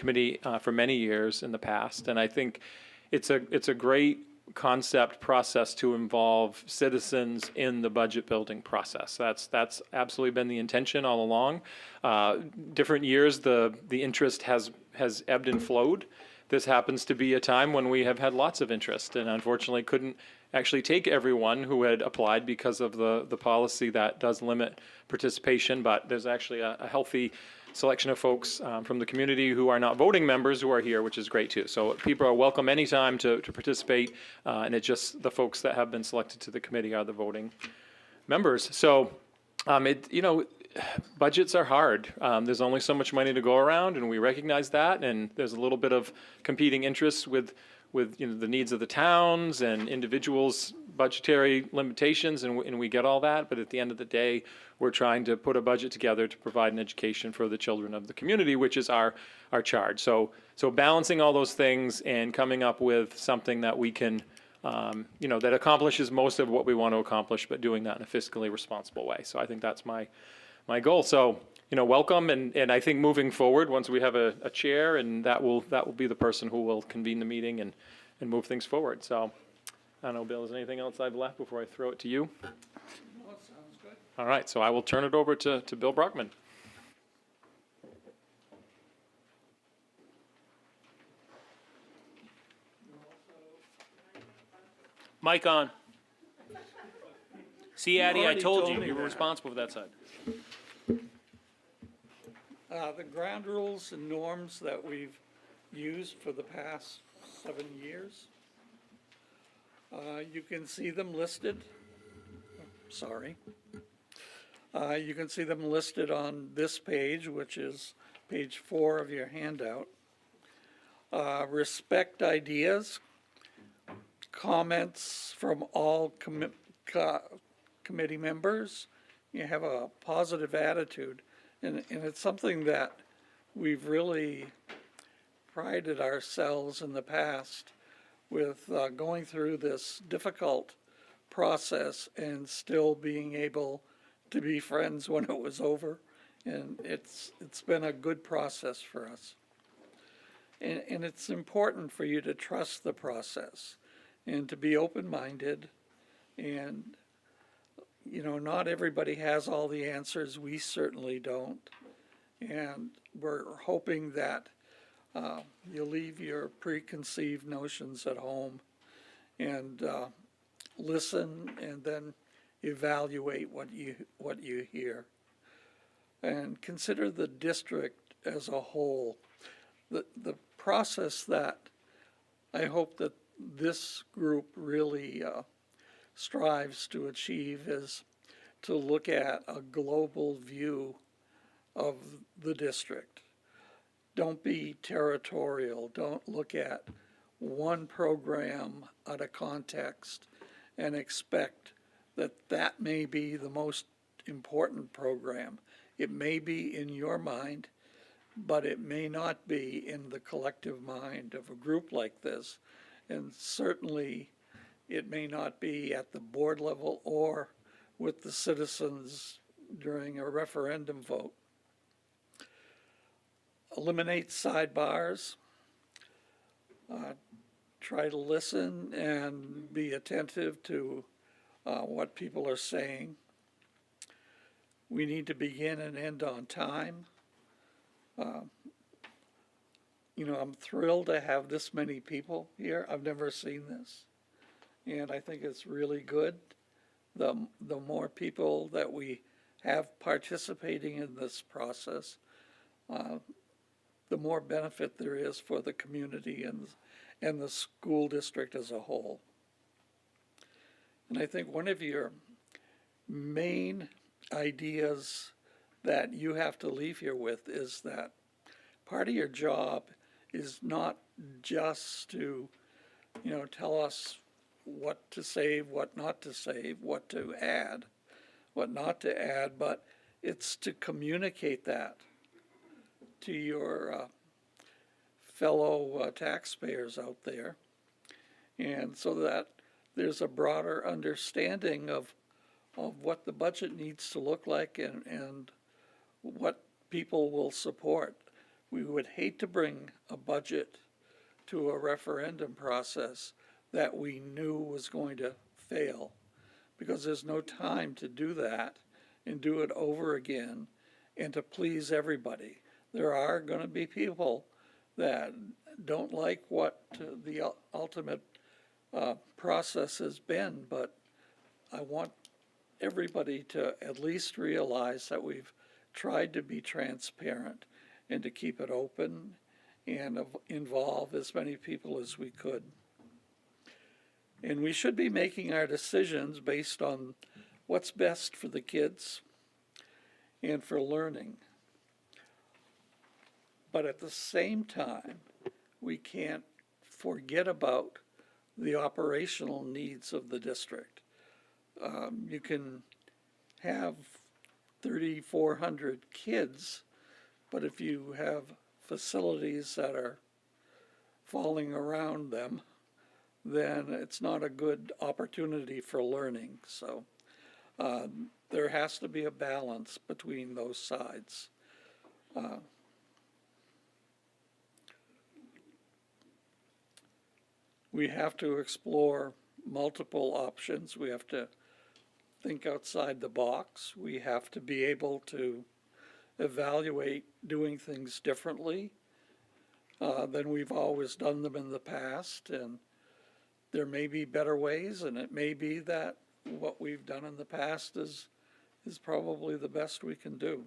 committee for many years in the past, and I think it's a great concept process to involve citizens in the budget building process. That's absolutely been the intention all along. Different years, the interest has ebbed and flowed. This happens to be a time when we have had lots of interest, and unfortunately couldn't actually take everyone who had applied because of the policy that does limit participation, but there's actually a healthy selection of folks from the community who are not voting members who are here, which is great too. So people are welcome anytime to participate, and it's just the folks that have been selected to the committee are the voting members. So budgets are hard. There's only so much money to go around, and we recognize that, and there's a little bit of competing interests with the needs of the towns and individuals' budgetary limitations, and we get all that. But at the end of the day, we're trying to put a budget together to provide an education for the children of the community, which is our charge. So balancing all those things and coming up with something that we can, that accomplishes most of what we want to accomplish, but doing that in a fiscally responsible way. So I think that's my goal. So, welcome, and I think moving forward, once we have a chair, and that will be the person who will convene the meeting and move things forward. So, I don't know, Bill, is there anything else I've left before I throw it to you? No, it sounds good. All right, so I will turn it over to Bill Brockman. Mic on. See, Addie, I told you, you were that. responsible for that side. The ground rules and norms that we've used for the past 7 years, you can see them listed. Sorry. You can see them listed on this page, which is page 4 of your handout. Respect ideas, comments from all committee members. You have a positive attitude, and it's something that we've really prided ourselves in the past with going through this difficult process and still being able to be friends when it was over, and it's been a good process for us. And it's important for you to trust the process and to be open-minded, and not everybody has all the answers. We certainly don't. And we're hoping that you'll leave your preconceived notions at home and listen, and then evaluate what you hear. And consider the district as a whole. The process that I hope that this group really strives to achieve is to look at a global view of the district. Don't be territorial. Don't look at one program out of context and expect that may be the most important program. It may be in your mind, but it may not be in the collective mind of a group like this. And certainly it may not be at the board level or with the citizens during a referendum vote. Eliminate sidebars. Try to listen and be attentive to what people are saying. We need to begin and end on time. I'm thrilled to have this many people here. I've never seen this, and I think it's really good. The more people that we have participating in this process, the more benefit there is for the community and the school district as a whole. And I think one of your main ideas that you have to leave here with is that part of your job is not just to, tell us what to save, what not to save, what to add, what not to add, but it's to communicate that to your fellow taxpayers out there, and so that there's a broader understanding of what the budget needs to look like and what people will support. we would hate to bring a budget to a referendum process that we knew was going to fail, because there's no time to do that and do it over again and to please everybody. There are going to be people that don't like what the ultimate process has been, but I want everybody to at least realize that we've tried to be transparent and to keep it open and involve as many people as we could. And we should be making our decisions based on what's best for the kids and for learning. But at the same time, we can't forget about the operational needs of the district. You can have 3,400 kids, but if you have facilities that are falling around them, then it's not a good opportunity for learning. So there has to be a balance between those sides. We have to explore multiple options. We have to think outside the box. We have to be able to evaluate doing things differently than we've always done them in the past. And there may be better ways, and it may be that what we've done in the past is probably the best we can do.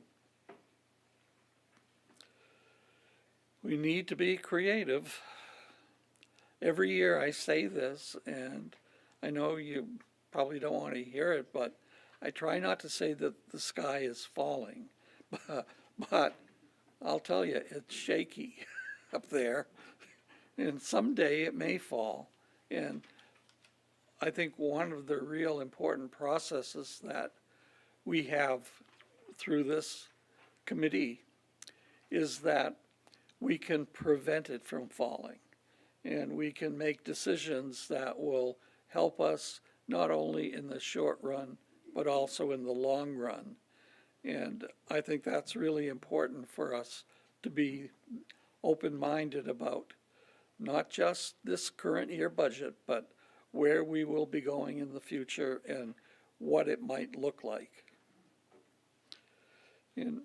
We need to be creative. Every year I say this, and I know you probably don't want to hear it, but I try not to say that the sky is falling. But I'll tell you, it's shaky up there, and someday it may fall. And I think one of the real important processes that we have through this committee is that we can prevent it from falling. And we can make decisions that will help us not only in the short run, but also in the long run. And I think that's really important for us to be open-minded about not just this current year budget, but where we will be going in the future and what it might look like. And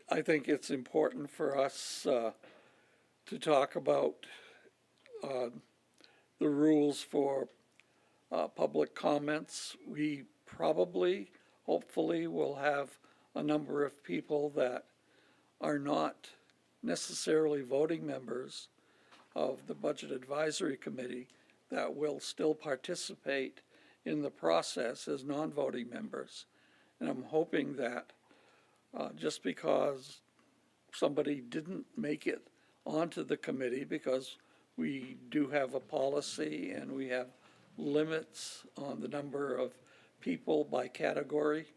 I think it's important for us to talk about the rules for public comments. We probably, hopefully, will have a number of people that are not necessarily voting members of the Budget Advisory Committee that will still participate in the process as non-voting members. And I'm hoping that just because somebody didn't make it onto the committee, because we do have a policy and we have limits on the number of people by category.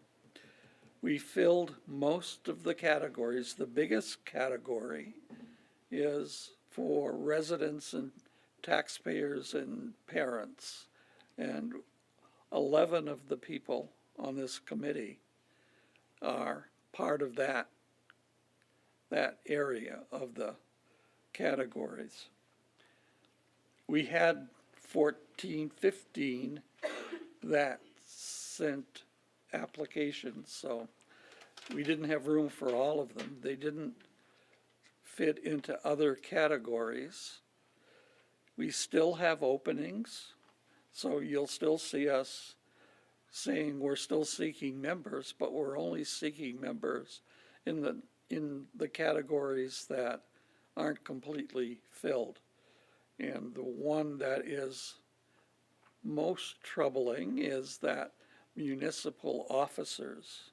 We filled most of the categories. The biggest category is for residents and taxpayers and parents. And 11 of the people on this committee are part of that area of the categories. We had 15 that sent applications, so we didn't have room for all of them. They didn't fit into other categories. We still have openings, so you'll still see us saying we're still seeking members, but we're only seeking members in the categories that aren't completely filled. And the one that is most troubling is that municipal officers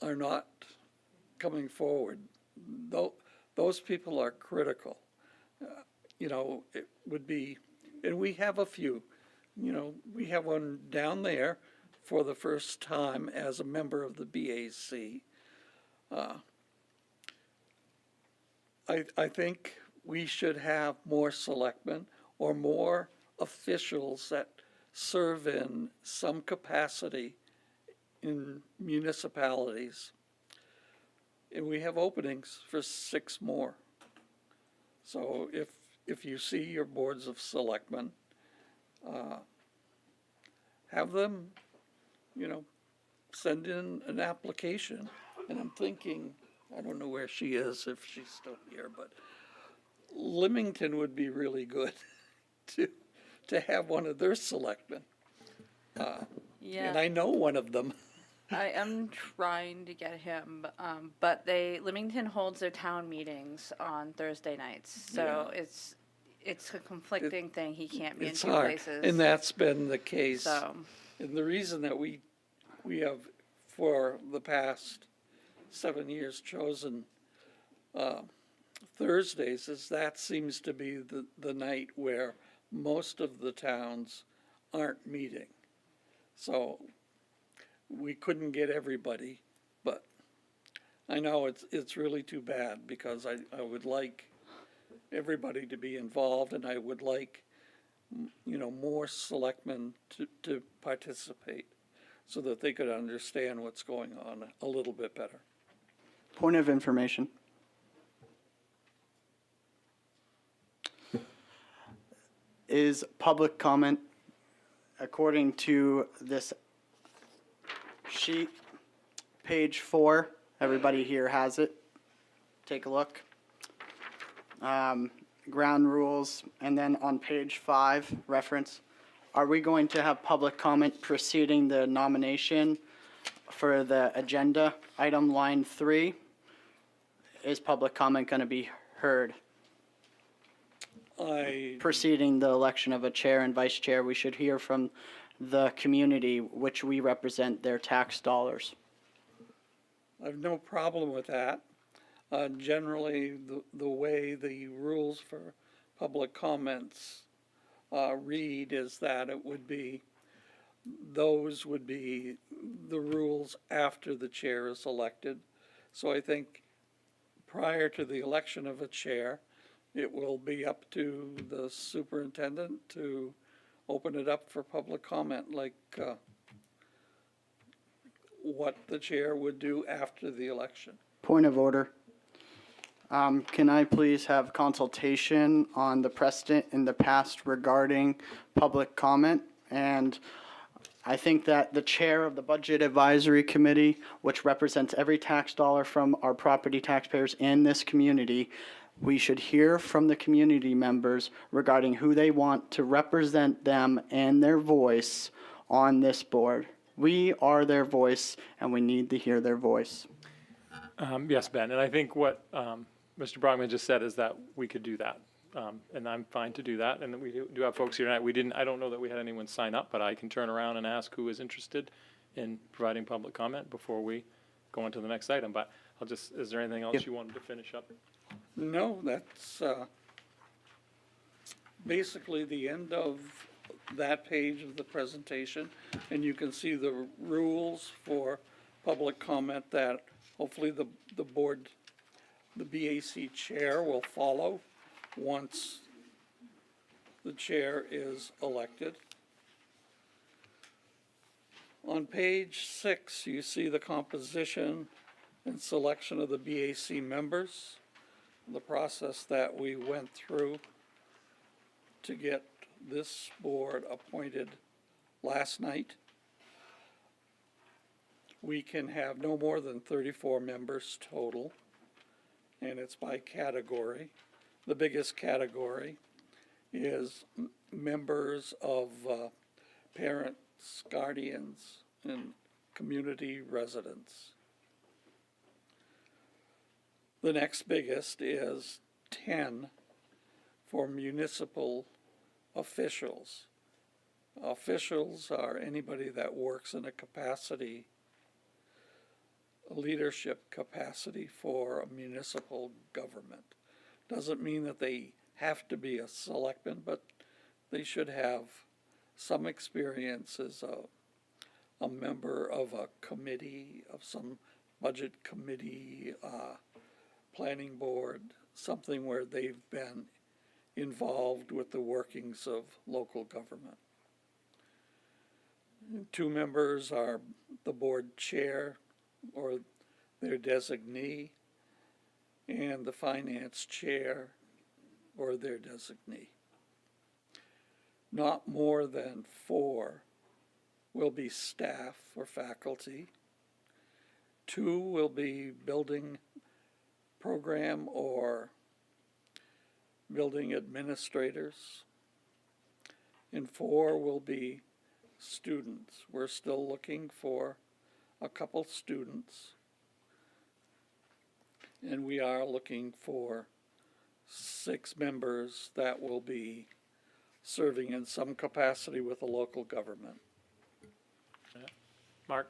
are not coming forward. Those people are critical. It would be, and we have a few. We have one down there for the first time as a member of the BAC. I think we should have more selectmen or more officials that serve in some capacity in municipalities. And we have openings for 6 more. So if you see your boards of selectmen, have them, send in an application. And I'm thinking, I don't know where she is, if she's still here, but Leamington would be really good to have one of their selectmen. And Yeah, I know one of them. I am trying to get him, but Leamington holds their town meetings on Thursday nights, so it's a conflicting thing. He can't be in It's 2 hard, places. and that's been the case. So, And the reason that we have, for the past 7 years, chosen Thursdays is that seems to be the night where most of the towns aren't meeting. So we couldn't get everybody, but I know it's really too bad because I would like everybody to be involved, and I would like, more selectmen to participate so that they could understand what's going on a little bit better. Point of information. Is public comment, according to this sheet, page 4, everybody here has it. Take a look. Ground rules, and then on page 5, reference, are we going to have public comment preceding the nomination for the agenda? Item line 3, is public comment going to be heard? Preceding the election of a chair and vice chair, we should hear from the community, which we represent their tax dollars. I have no problem with that. Generally, the way the rules for public comments read is that those would be the rules after the chair is elected. So I think prior to the election of a chair, it will be up to the superintendent to open it up for public comment, like what the chair would do after the election. Point of order. Can I please have consultation on the precedent in the past regarding public comment? And I think that the chair of the Budget Advisory Committee, which represents every tax dollar from our property taxpayers in this community, we should hear from the community members regarding who they want to represent them and their voice on this board. We are their voice, and we need to hear their voice. Yes, Ben, and I think what Mr. Brockman just said is that we could do that. And I'm fine to do that, and we do have folks here tonight. I don't know that we had anyone sign up, but I can turn around and ask who is interested in providing public comment before we go on to the next item. But is there anything else you wanted to finish up? No, that's basically the end of that page of the presentation. And you can see the rules for public comment that hopefully the board, the BAC chair will follow once the chair is elected. On page 6, you see the composition and selection of the BAC members, the process that we went through to get this board appointed last night. We can have no more than 34 members total, and it's by category. The biggest category is members of parents, guardians, and community residents. The next biggest is 10 for municipal officials. Officials are anybody that works in a leadership capacity for a municipal government. Doesn't mean that they have to be a selectman, but they should have some experience as a member of a committee, of some budget committee, planning board, something where they've been involved with the workings of local government. 2 members are the board chair or their designee, and the finance chair or their designee. Not more than 4 will be staff or faculty. 2 will be building program or building administrators. And 4 will be students. We're still looking for a couple students. And we are looking for 6 members that will be serving in some capacity with the local government. Mark?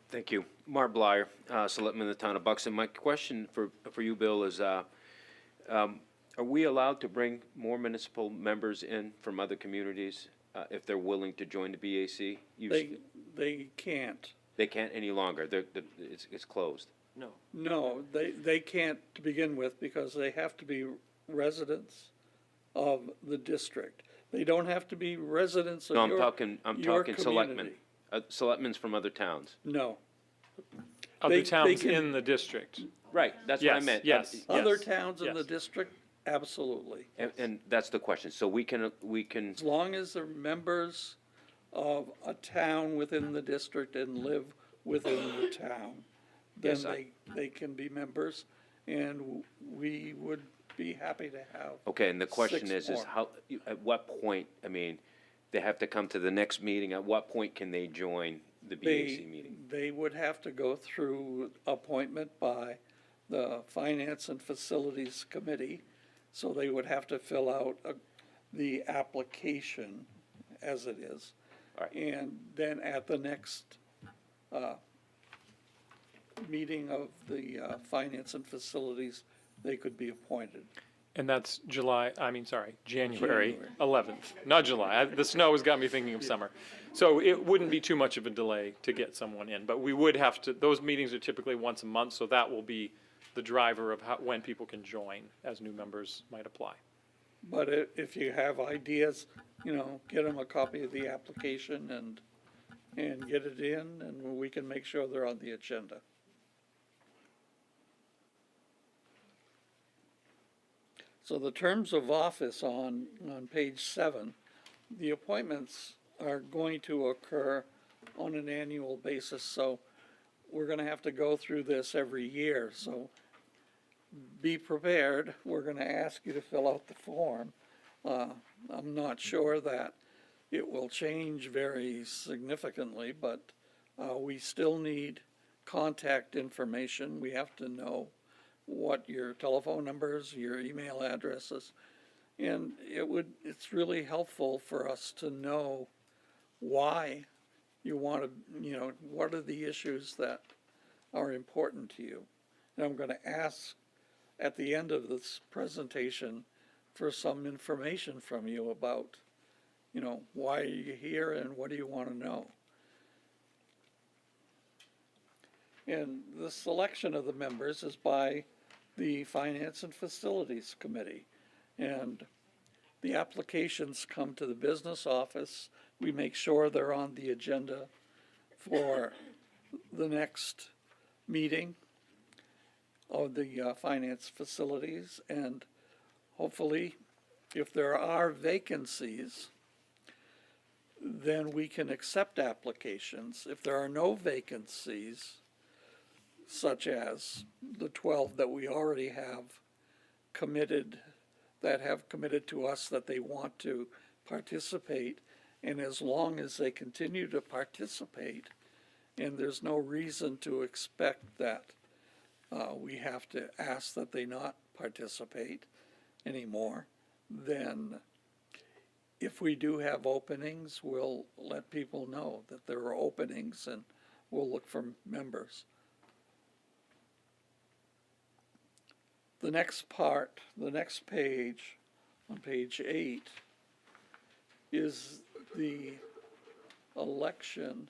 Thank you. Mark Blyer, Selectman in the town of Buxton. My question for you, Bill, is are we allowed to bring more municipal members in from other communities if they're willing to join the BAC? They can't. They can't any longer. It's closed. No. No, they can't to begin with because they have to be residents of the district. They don't have to be residents of No, your I'm your talking selectmen. community. Selectmen's from other towns. No. Other They towns can- in the district. Right, that's what I Yes, meant. yes. Other towns in the yes. district, absolutely. And that's the question. So we can, As long as they're members of a town within the district and live within the town, then Yes, they can be members, and we would be happy to have. okay, and the question 6 is more. how, at what point, I mean, they have to come to the next meeting. At what point can they join the BAC meeting? They would have to go through appointment by the Finance and Facilities Committee, so they would have to fill out the application as it is. All right. And then at the next meeting of the Finance and Facilities, they could be appointed. And that's January 11th, not July. The snow has got me thinking of summer. So it wouldn't be too much of a delay to get someone in, but we would have to, those meetings are typically once a month, so that will be the driver of when people can join as new members might apply. But if you have ideas, get them a copy of the application and get it in, and we can make sure they're on the agenda. So the terms of office on page 7, the appointments are going to occur on an annual basis, so we're gonna have to go through this every year, so be prepared. We're gonna ask you to fill out the form. I'm not sure that it will change very significantly, but we still need contact information. We have to know what your telephone numbers, your email addresses, and it's really helpful for us to know why you want to, what are the issues that are important to you. And I'm going to ask at the end of this presentation for some information from you about, why are you here and what do you want to know? And the selection of the members is by the Finance and Facilities Committee. And the applications come to the business office. We make sure they're on the agenda for the next meeting of the finance facilities. And hopefully, if there are vacancies, then we can accept applications. If there are no vacancies, such as the 12 that we already have committed, that have committed to us that they want to participate, and as long as they continue to participate, and there's no reason to expect that we have to ask that they not participate anymore, then if we do have openings, we'll let people know that there are openings and we'll look for members. The next part, the next page, on page 8, is the election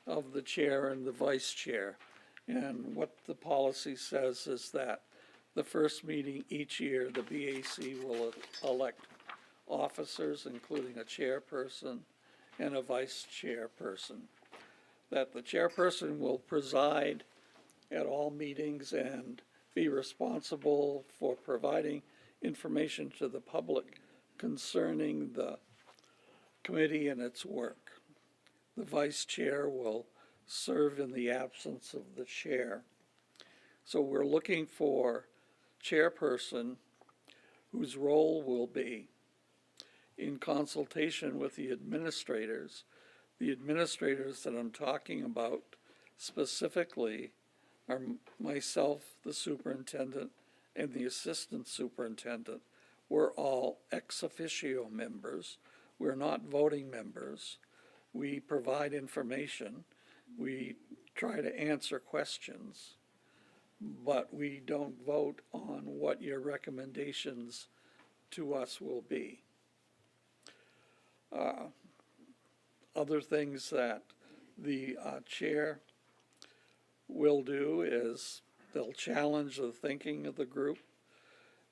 of the chair and the vice chair. And what the policy says is that the first meeting each year, the BAC will elect officers, including a chairperson and a vice chairperson. that the chairperson will preside at all meetings and be responsible for providing information to the public concerning the committee and its work. The vice chair will serve in the absence of the chair. So we're looking for chairperson whose role will be, in consultation with the administrators that I'm talking about specifically are myself, the superintendent, and the assistant superintendent. We're all ex officio members. We're not voting members. We provide information. We try to answer questions, but we don't vote on what your recommendations to us will be. Other things that the chair will do is they'll challenge the thinking of the group.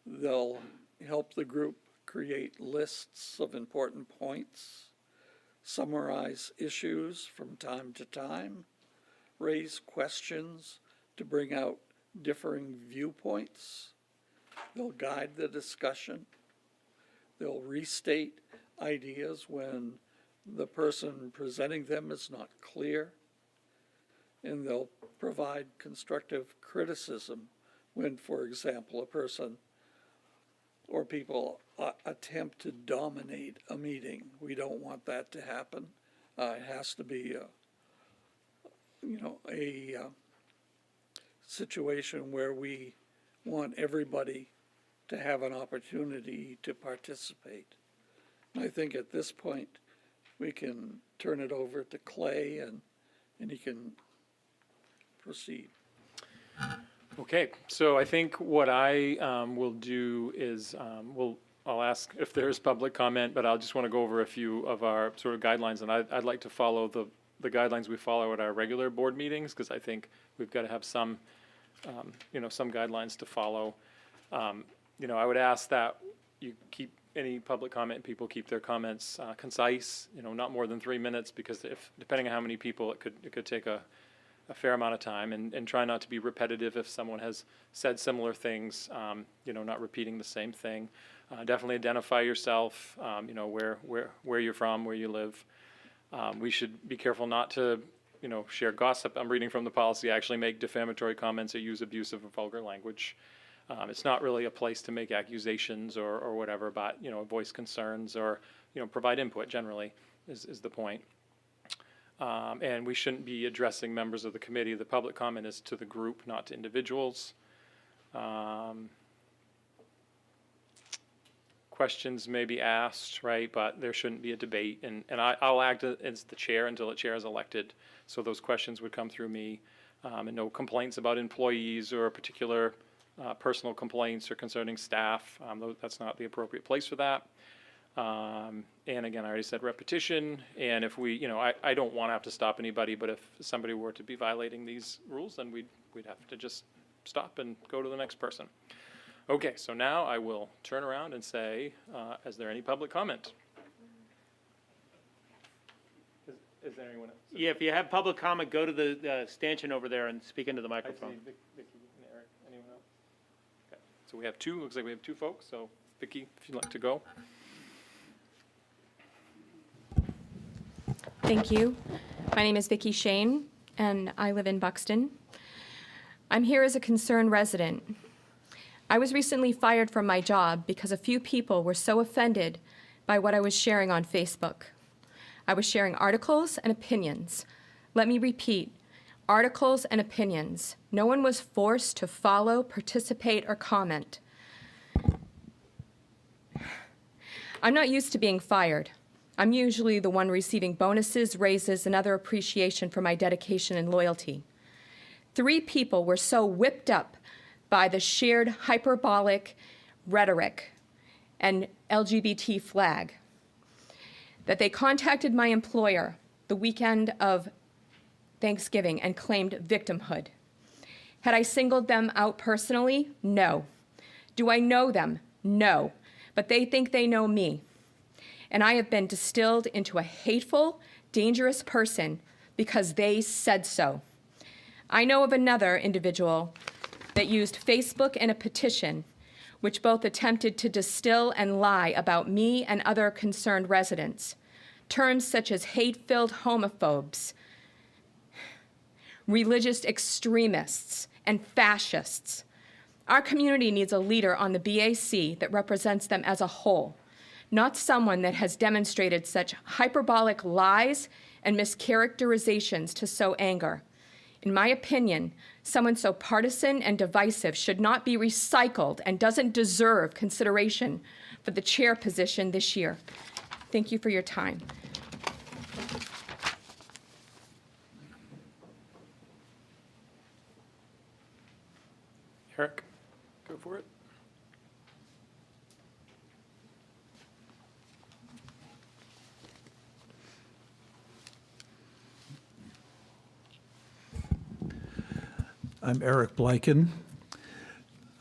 They'll help the group create lists of important points, summarize issues from time to time, raise questions to bring out differing viewpoints. They'll guide the discussion. They'll restate ideas when the person presenting them is not clear. And they'll provide constructive criticism when, for example, a person or people attempt to dominate a meeting. We don't want that to happen. It has to be a situation where we want everybody to have an opportunity to participate. And I think at this point, we can turn it over to Clay and he can proceed. Okay, so I think what I will do is I'll ask if there's public comment, but I'll just want to go over a few of our sort of guidelines, and I'd like to follow the guidelines we follow at our regular board meetings, because I think we've got to have some, some guidelines to follow. I would ask that you keep any public comment, people keep their comments concise, not more than 3 minutes, because depending on how many people, it could take a fair amount of time, and try not to be repetitive if someone has said similar things, not repeating the same thing. Definitely identify yourself, where you're from, where you live. We should be careful not to, share gossip. I'm reading from the policy, actually make defamatory comments or use abusive or vulgar language. It's not really a place to make accusations or whatever, but, voice concerns or, provide input generally is the point. And we shouldn't be addressing members of the committee. The public comment is to the group, not to individuals. Questions may be asked, right, but there shouldn't be a debate. And I'll act as the chair until the chair is elected. So those questions would come through me. And no complaints about employees or particular personal complaints or concerning staff. That's not the appropriate place for that. And again, I already said repetition, and if we, I don't want to have to stop anybody, but if somebody were to be violating these rules, then we'd have to just stop and go to the next person. Okay, so now I will turn around and say, is there any public comment? Is there anyone else? Yeah, if you have public comment, go to the stanchion over there and speak into the I see microphone. Vicky and Eric. Anyone else? Okay, so we have two, looks like we have two folks, so Vicky, if you'd like to go. Thank you. My name is Vicki Shane, and I live in Buxton. I'm here as a concerned resident. I was recently fired from my job because a few people were so offended by what I was sharing on Facebook. I was sharing articles and opinions. Let me repeat, articles and opinions. No one was forced to follow, participate, or comment. I'm not used to being fired. I'm usually the one receiving bonuses, raises, and other appreciation for my dedication and loyalty. 3 people were so whipped up by the shared hyperbolic rhetoric and LGBT flag that they contacted my employer the weekend of Thanksgiving and claimed victimhood. Had I singled them out personally? No. Do I know them? No. But they think they know me. And I have been distilled into a hateful, dangerous person because they said so. I know of another individual that used Facebook and a petition, which both attempted to distill and lie about me and other concerned residents. Terms such as hate-filled homophobes, religious extremists, and fascists. Our community needs a leader on the BAC that represents them as a whole, not someone that has demonstrated such hyperbolic lies and mischaracterizations to sow anger. In my opinion, someone so partisan and divisive should not be recycled and doesn't deserve consideration for the chair position this year. Thank you for your time. Eric, go for it. I'm Eric Blanken.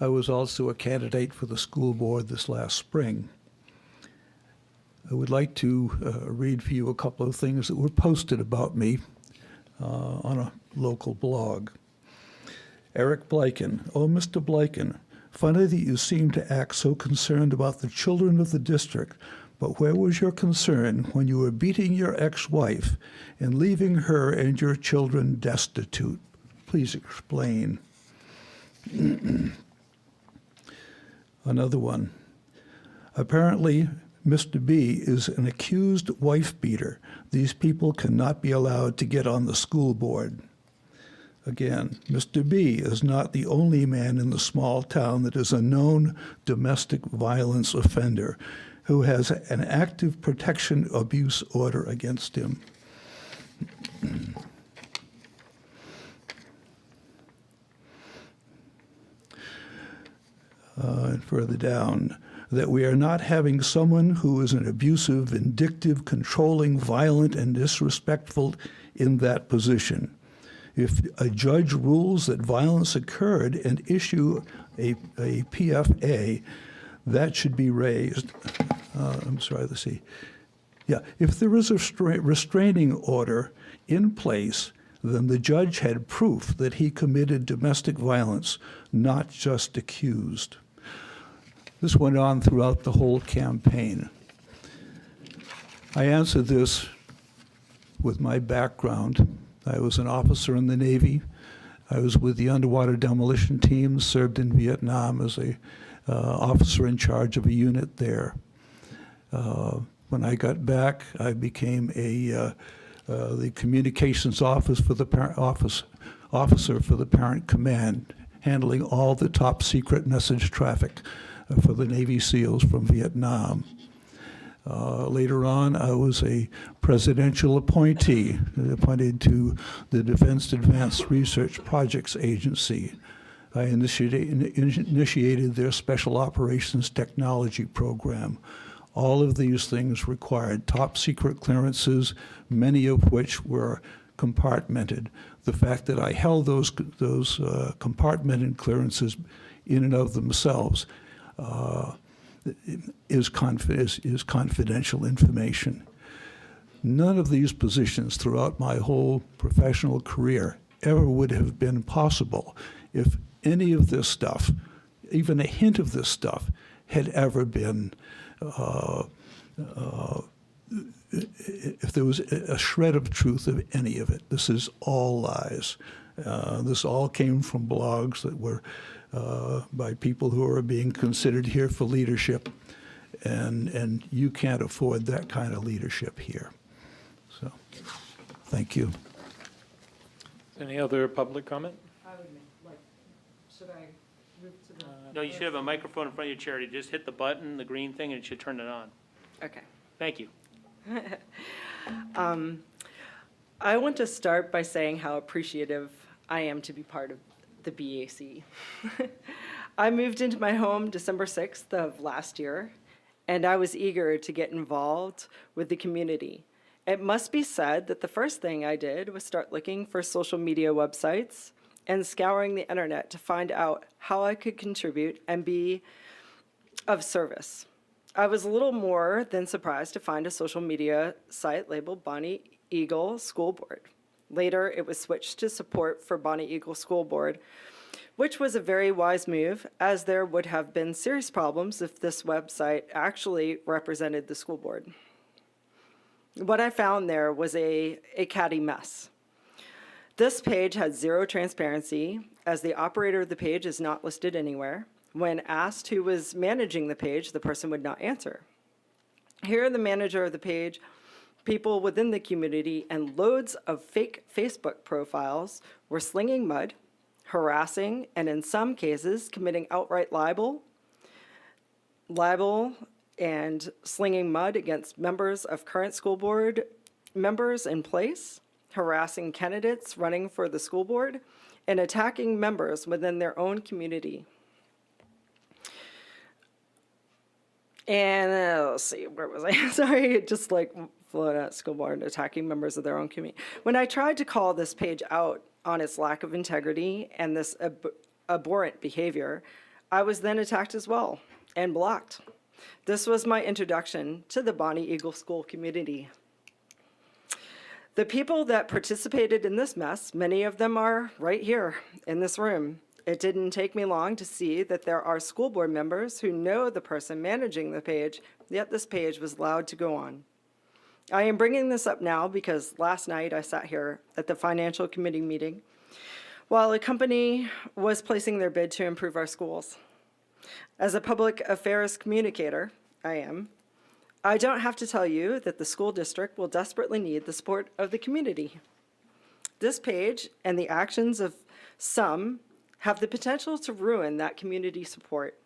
I was also a candidate for the school board this last spring. I would like to read for you a couple of things that were posted about me on a local blog. Eric Blanken. Oh, Mr. Blanken, funny that you seem to act so concerned about the children of the district, but where was your concern when you were beating your ex-wife and leaving her and your children destitute? Please explain. Another one. Apparently, Mr. B is an accused wife beater. These people cannot be allowed to get on the school board. Again, Mr. B is not the only man in the small town that is a known domestic violence offender who has an active protection abuse order against him. And further down, that we are not having someone who is an abusive, vindictive, controlling, violent, and disrespectful in that position. If a judge rules that violence occurred and issue a PFA, that should be raised. I'm sorry, let's see. Yeah, if there is a restraining order in place, then the judge had proof that he committed domestic violence, not just accused. This went on throughout the whole campaign. I answered this with my background. I was an officer in the Navy. I was with the underwater demolition team, served in Vietnam as a officer in charge of a unit there. When I got back, I became the communications officer for the parent command, handling all the top secret message traffic for the Navy SEALs from Vietnam. Later on, I was a presidential appointee, appointed to the Defense Advanced Research Projects Agency. I initiated their Special Operations Technology Program. All of these things required top secret clearances, many of which were compartmented. The fact that I held those compartmented clearances in and of themselves is confidential information. None of these positions throughout my whole professional career ever would have been possible if any of this stuff, even a hint of this stuff, had ever been, if there was a shred of truth of any of it. This is all lies. This all came from blogs that were by people who are being considered here for leadership, and you can't afford that kind of leadership here. So, thank you. Any other public comment? Should I move to the? No, you should have a microphone in front of your chair. You just hit the button, the green thing, and it should turn it on. Okay. Thank you. I want to start by saying how appreciative I am to be part of the BAC. I moved into my home December 6th of last year, and I was eager to get involved with the community. It must be said that the first thing I did was start looking for social media websites and scouring the internet to find out how I could contribute and be of service. I was a little more than surprised to find a social media site labeled Bonnie Eagle School Board. Later, it was switched to support for Bonnie Eagle School Board, which was a very wise move, as there would have been serious problems if this website actually represented the school board. What I found there was a catty mess. This page had zero transparency, as the operator of the page is not listed anywhere. When asked who was managing the page, the person would not answer. Here, the manager of the page, people within the community, and loads of fake Facebook profiles were slinging mud, harassing, and in some cases, committing outright libel, and slinging mud against members of current school board members in place, harassing candidates running for the school board, and attacking members within their own community. And let's see, where was I? Sorry, just like floating at school board, attacking members of their own community. When I tried to call this page out on its lack of integrity and this abhorrent behavior, I was then attacked as well and blocked. This was my introduction to the Bonnie Eagle School community. The people that participated in this mess, many of them are right here in this room. It didn't take me long to see that there are school board members who know the person managing the page, yet this page was allowed to go on. I am bringing this up now because last night I sat here at the financial committee meeting while a company was placing their bid to improve our schools. As a public affairs communicator, I don't have to tell you that the school district will desperately need the support of the community. This page and the actions of some have the potential to ruin that community support.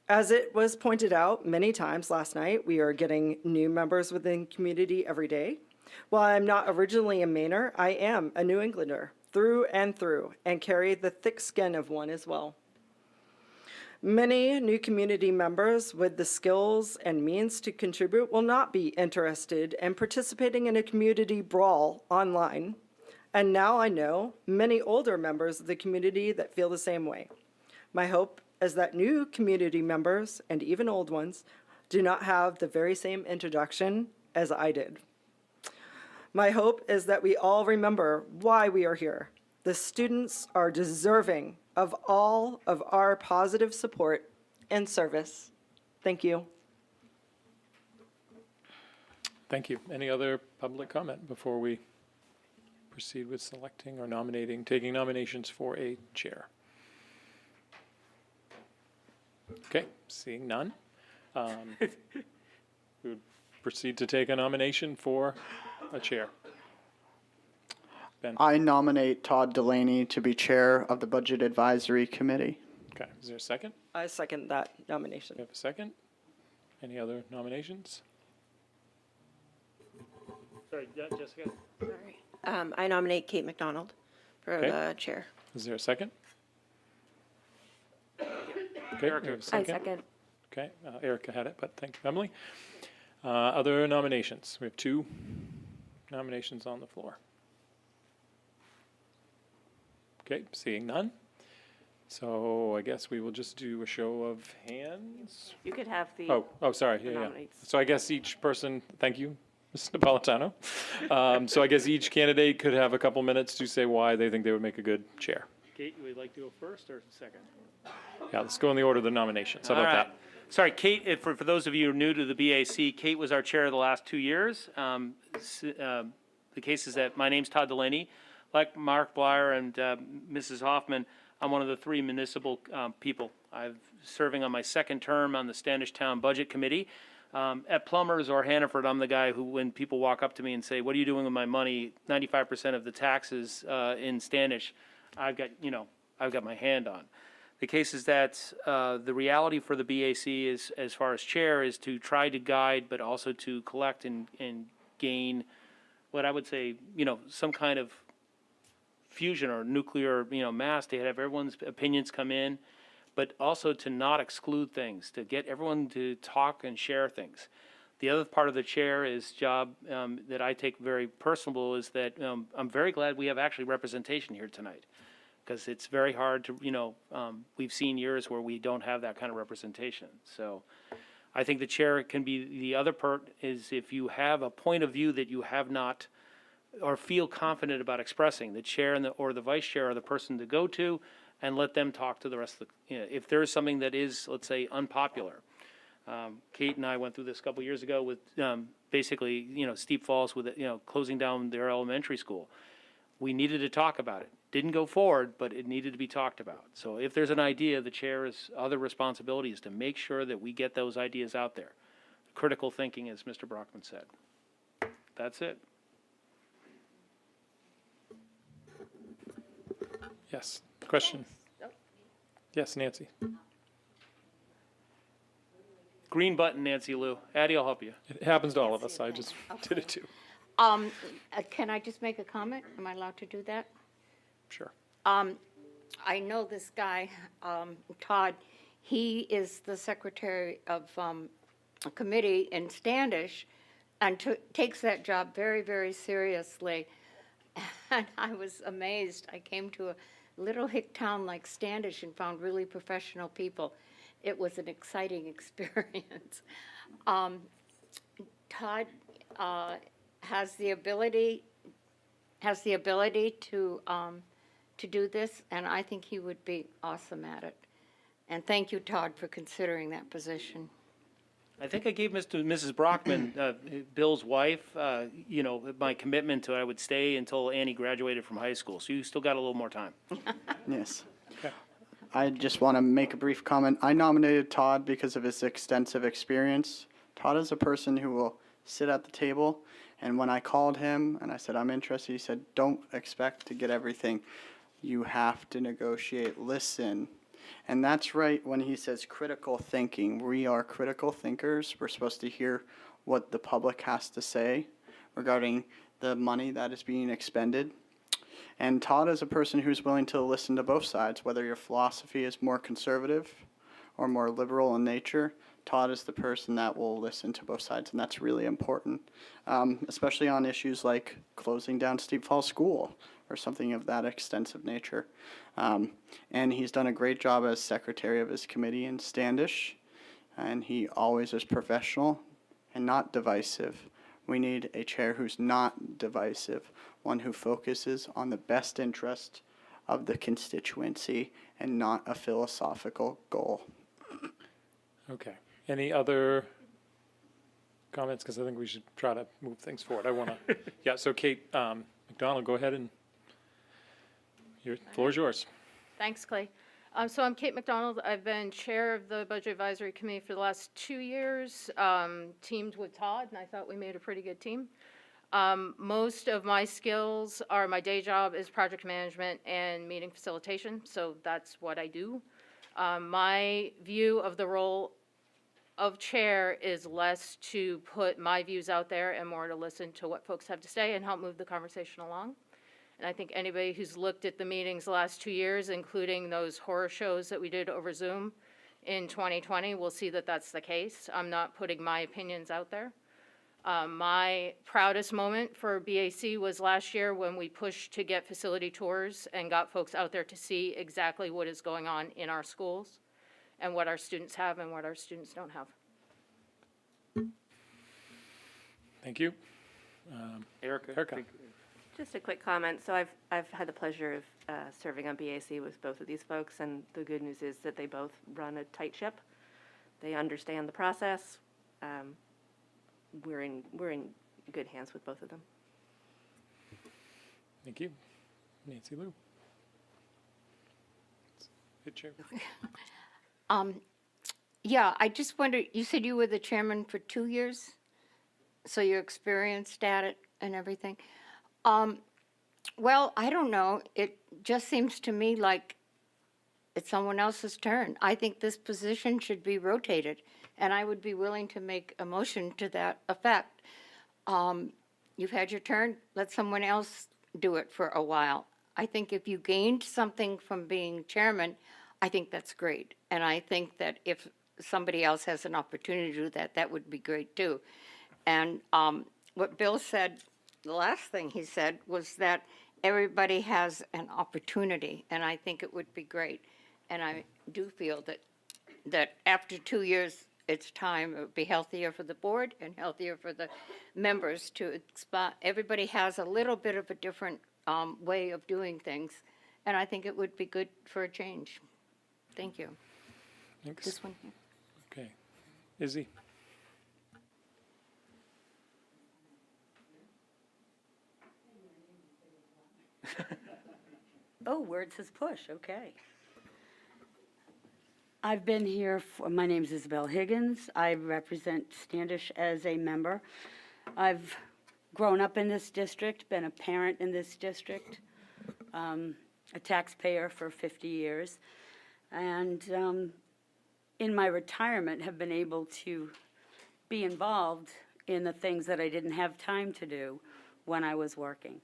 As it was pointed out many times last night, we are getting new members within the community every day. While I'm not originally a Mainer, I am a New Englander through and carry the thick skin of one as well. Many new community members with the skills and means to contribute will not be interested in participating in a community brawl online. And now I know many older members of the community that feel the same way. My hope is that new community members, and even old ones, do not have the very same introduction as I did. My hope is that we all remember why we are here. The students are deserving of all of our positive support and service. Thank you. Thank you. Any other public comment before we proceed with selecting or nominating, taking nominations for a chair? Okay, seeing none. We would proceed to take a nomination for a chair. Ben, I nominate Todd Delaney to be chair of the Budget Advisory Committee. okay, is there a second? I second that nomination. We have a second? Any other nominations? Sorry, Jessica? Sorry. I nominate Kate McDonald for Okay. the chair. Is there a second? Okay, we have a I second. second. Okay, Erica had it, but thank you, Emily. Other nominations? We have 2 nominations on the floor. Okay, seeing none. So I guess we will just do a show of hands. You could have the. Oh, sorry, the yeah. nominates. So I guess each person, thank you, Ms. Napolitano. So I guess each candidate could have a couple minutes to say why they think they would make a good chair. Kate, would you like to go first or second? Yeah, let's go in the order of the nominations. How about All right. that? Sorry, Kate, for those of you who are new to the BAC, Kate was our chair the last 2 years. The case is that my name's Todd Delaney. Like Mark Blyer and Mrs. Hoffman, I'm one of the 3 municipal people. I'm serving on my 2nd term on the Standish Town Budget Committee. At Plumbers or Hannaford, I'm the guy who, when people walk up to me and say, "What are you doing with my money?" 95% of the taxes in Standish, I've got my hand on. The case is that the reality for the BAC is, as far as chair, is to try to guide, but also to collect and gain what I would say, some kind of fusion or nuclear, mass to have everyone's opinions come in, but also to not exclude things, to get everyone to talk and share things. The other part of the chair is job that I take very personal is that I'm very glad we have actually representation here tonight, because it's very hard to, we've seen years where we don't have that kind of representation. So I think the chair can be, the other part is if you have a point of view that you have not or feel confident about expressing. The chair or the vice chair are the person to go to, and let them talk to the rest of the, if there is something that is, let's say, unpopular. Kate and I went through this a couple years ago with, basically, Steep Falls with, closing down their elementary school. We needed to talk about it. Didn't go forward, but it needed to be talked about. So if there's an idea, the chair's other responsibility is to make sure that we get those ideas out there. Critical thinking, as Mr. Brockman said. That's it. Yes, question? Yes, Nancy. Green button, Nancy Lou. Addie will help you. It happens to all of us. I just did it too. Can I just make a comment? Am I allowed to do that? Sure. I know this guy, Todd. He is the secretary of a committee in Standish and takes that job very, very seriously. And I was amazed. I came to a little hick town like Standish and found really professional people. It was an exciting experience. Todd has the ability to do this, and I think he would be awesome at it. And thank you, Todd, for considering that position. I think I gave Mrs. Brockman, Bill's wife, my commitment to I would stay until Annie graduated from high school. So you still got a little more time. Yes. Okay. I just want to make a brief comment. I nominated Todd because of his extensive experience. Todd is a person who will sit at the table, and when I called him and I said, I'm interested, he said, don't expect to get everything. You have to negotiate, listen. And that's right when he says critical thinking. We are critical thinkers. We're supposed to hear what the public has to say regarding the money that is being expended. And Todd is a person who's willing to listen to both sides, whether your philosophy is more conservative or more liberal in nature. Todd is the person that will listen to both sides, and that's really important, especially on issues like closing down Steep Falls School or something of that extensive nature. And he's done a great job as secretary of his committee in Standish, and he always is professional and not divisive. We need a chair who's not divisive, one who focuses on the best interest of the constituency and not a philosophical goal. Okay. Any other comments? Because I think we should try to move things forward. I want to, yeah, so Kate McDonald, go ahead and your floor is yours. Thanks, Clay. So I'm Kate McDonald. I've been chair of the Budget Advisory Committee for the last 2 years, teamed with Todd, and I thought we made a pretty good team. Most of my skills are, my day job is project management and meeting facilitation, so that's what I do. My view of the role of chair is less to put my views out there and more to listen to what folks have to say and help move the conversation along. And I think anybody who's looked at the meetings the last 2 years, including those horror shows that we did over Zoom in 2020, will see that that's the case. I'm not putting my opinions out there. My proudest moment for BAC was last year when we pushed to get facility tours and got folks out there to see exactly what is going on in our schools and what our students have and what our students don't have. Thank you. Erica. Just a quick comment. So I've had the pleasure of serving on BAC with both of these folks, and the good news is that they both run a tight ship. They understand the process. We're in good hands with both of them. Thank you. Nancy Lou. Good chair. Yeah, I just wondered, you said you were the chairman for 2 years? So you're experienced at it and everything? Well, I don't know. It just seems to me like it's someone else's turn. I think this position should be rotated, and I would be willing to make a motion to that effect. You've had your turn, let someone else do it for a while. I think if you gained something from being chairman, I think that's great. And I think that if somebody else has an opportunity to do that, that would be great too. And what Bill said, the last thing he said was that everybody has an opportunity, and I think it would be great. And I do feel that after 2 years it's time. It would be healthier for the board and healthier for the members to everybody has a little bit of a different way of doing things, and I think it would be good for a change. Thank you. Thanks. This one here. Okay. Izzy? Oh, where it says push, okay. I've been here, my name's Isabel Higgins. I represent Standish as a member. I've grown up in this district, been a parent in this district, a taxpayer for 50 years, and in my retirement have been able to be involved in the things that I didn't have time to do when I was working.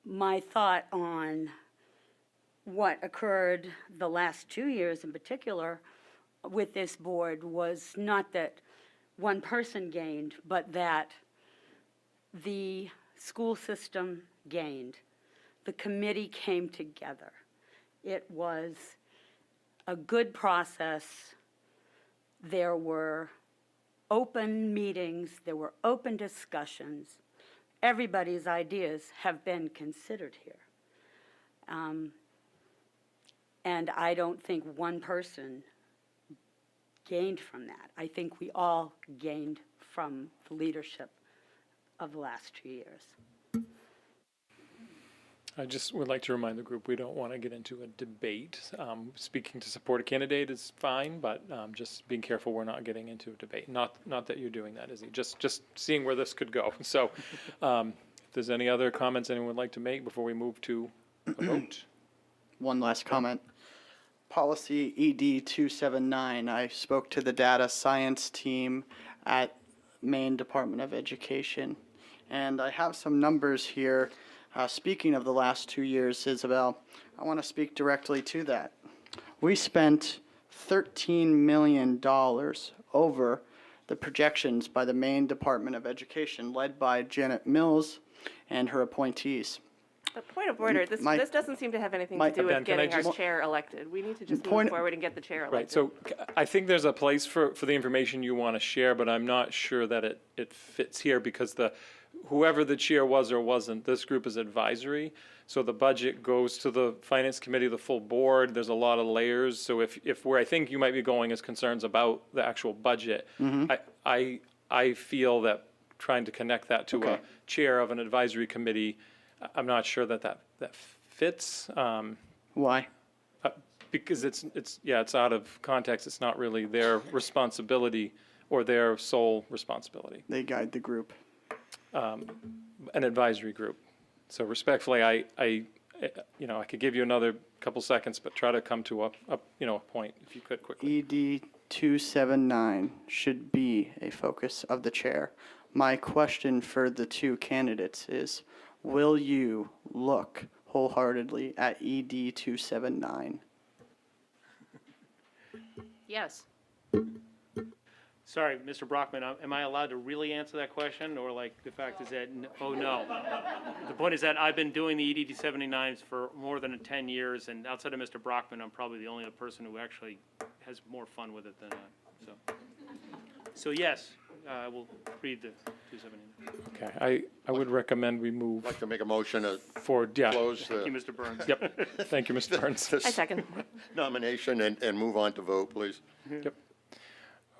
My thought on what occurred the last 2 years in particular with this board was not that one person gained, but that the school system gained. The committee came together. It was a good process. There were open meetings, there were open discussions. Everybody's ideas have been considered here. And I don't think one person gained from that. I think we all gained from the leadership of the last 2 years. I just would like to remind the group, we don't want to get into a debate. Speaking to support a candidate is fine, but just being careful we're not getting into a debate. Not that you're doing that, Izzy, just seeing where this could go. So if there's any other comments anyone would like to make before we move to a vote? One last comment. Policy ED 279, I spoke to the data science team at Maine Department of Education, and I have some numbers here. Speaking of the last 2 years, Isabel, I want to speak directly to that. We spent $13 million over the projections by the Maine Department of Education, led by Janet Mills and her appointees. A point of order, this doesn't seem to have anything to do Ben, with can I getting our just- chair elected. We need to just Point- move forward and get the chair elected. Right, so I think there's a place for the information you want to share, but I'm not sure that it fits here because whoever the chair was or wasn't, this group is advisory. So the budget goes to the finance committee, the full board. There's a lot of layers. So if where I think you might be going is concerns about the actual budget, I feel that trying to connect that to a chair of an advisory committee, I'm not sure that fits. Why? Because it's out of context. It's not really their responsibility or their sole responsibility. They guide the group. An advisory group. So respectfully, I could give you another couple seconds, but try to come to a point if you could quickly. ED 279 should be a focus of the chair. My question for the two candidates is, will you look wholeheartedly at ED 279? Yes. Sorry, Mr. Brockman, am I allowed to really answer that question, or like the fact is that, oh no? The point is that I've been doing the EDD 79s for more than 10 years, and outside of Mr. Brockman, I'm probably the only other person who actually has more fun with it than I, so yes, I will read the 279. Okay, I would recommend we move I'd like to make a motion to forward, yeah. close Thank you, the Mr. Burns. Yep, thank you, Mr. Burns. I second. nomination and move on to vote, please. Yep.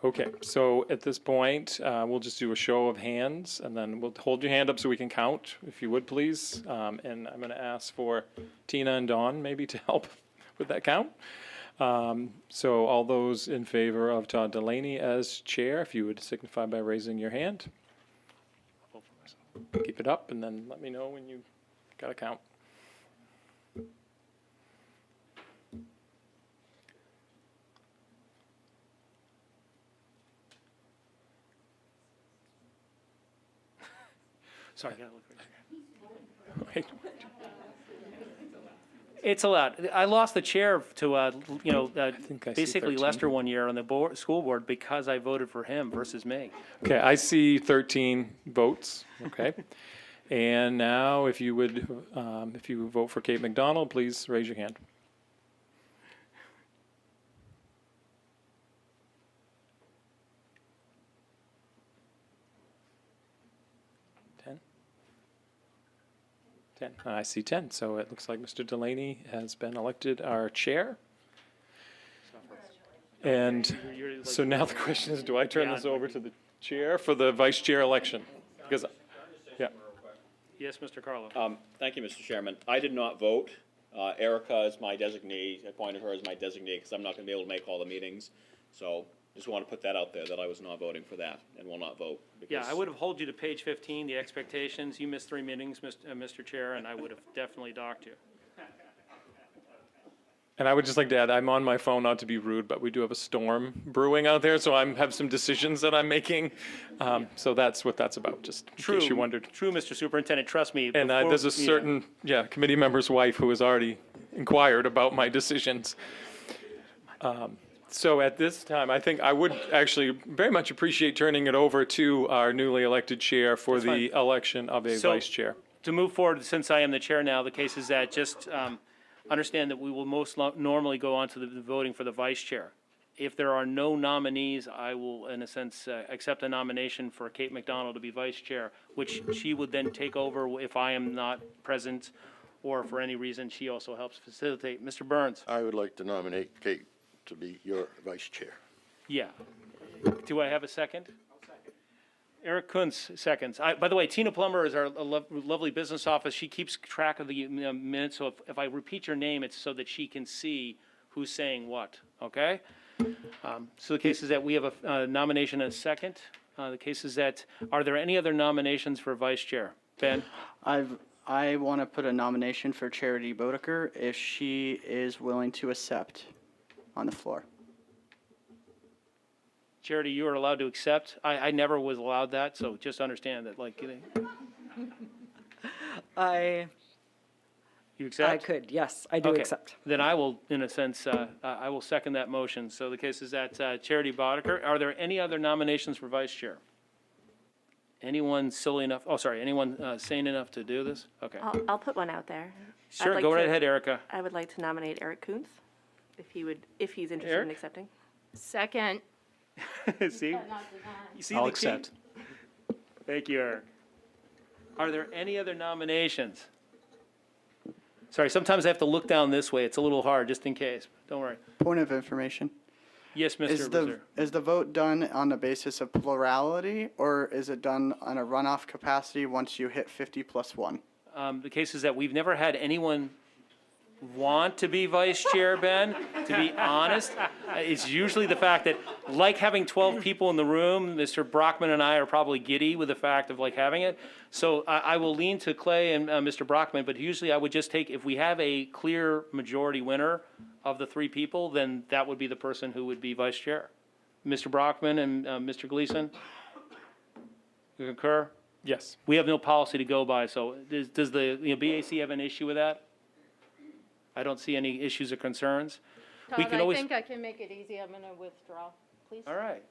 Okay, so at this point, we'll just do a show of hands, and then we'll hold your hand up so we can count, if you would, please. And I'm going to ask for Tina and Dawn maybe to help with that count. So all those in favor of Todd Delaney as chair, if you would signify by raising your hand. I'll vote for myself. Keep it up, and then let me know when you got to count. Sorry, I gotta look right here. It's allowed. I lost the chair to, think I see basically 13. Lester one year on the school board because I voted for him versus me. Okay, I see 13 votes, okay. And now, if you would vote for Kate McDonald, please raise your hand. 10. I see 10. So it looks like Mr. Delaney has been elected our chair. And so now the question is, do I turn this over to the chair for the vice chair election? Because, yeah. Yes, Mr. Carlo. Thank you, Mr. Chairman. I did not vote. Erica is my designee. I appointed her as my designee because I'm not going to be able to make all the meetings. So just want to put that out there, that I was not voting for that and will not vote. Yeah, I because- would have hold you to page 15, the expectations. You missed 3 meetings, Mr. Chair, and I would have definitely docked you. And I would just like to add, I'm on my phone, not to be rude, but we do have a storm brewing out there, so I have some decisions that I'm making. So that's what that's about, just in case you wondered. True, Mr. Superintendent, trust me. And before- there's a certain, committee member's wife who has already inquired about my decisions. So at this time, I think I would actually very much appreciate turning it over to our newly elected chair for the election of a So- vice chair. To move forward, since I am the chair now, the case is that just understand that we will normally go on to the voting for the vice chair. If there are no nominees, I will, in a sense, accept a nomination for Kate McDonald to be vice chair, which she would then take over if I am not present, or for any reason, she also helps facilitate. Mr. Burns? I would like to nominate Kate to be your vice chair. Yeah. Do I have a second? Eric Kuntz seconds. By the way, Tina Plummer is our lovely business office. She keeps track of the minutes, so if I repeat your name, it's so that she can see who's saying what, okay? So the case is that we have a nomination and a second. The case is that, are there any other nominations for vice chair? Ben? I want to put a nomination for Charity Bodeker if she is willing to accept on the floor. Charity, you are allowed to accept. I never was allowed that, so just understand that, like, you accept? I could, yes, I do Okay. accept. Then I will, in a sense, I will second that motion. So the case is that Charity Boddicker. Are there any other nominations for vice chair? Anyone silly enough, anyone sane enough to do this? Okay. I'll put one out there. Sure, like go right to- ahead, Erica. I would like to nominate Eric Kuntz, if he's interested Eric? in accepting. Second. See? You see I'll the key? accept. Thank you, Eric. Are there any other nominations? Sorry, sometimes I have to look down this way. It's a little hard, just in case. Don't worry. Point of information. Yes, Mr. Is the vote done on the basis of plurality, or is it done on a runoff capacity once you hit 50+1? The case is that we've never had anyone want to be vice chair, Ben, to be honest. It's usually the fact that, like having 12 people in the room, Mr. Brockman and I are probably giddy with the fact of like having it. So I will lean to Clay and Mr. Brockman, but usually I would just take, if we have a clear majority winner of the 3 people, then that would be the person who would be vice chair. Mr. Brockman and Mr. Gleason? You concur? Yes. We have no policy to go by, so does the BAC have an issue with that? I don't see any issues or concerns. We Todd, can I always, think I can make it easy. I'm going to withdraw, please. all right.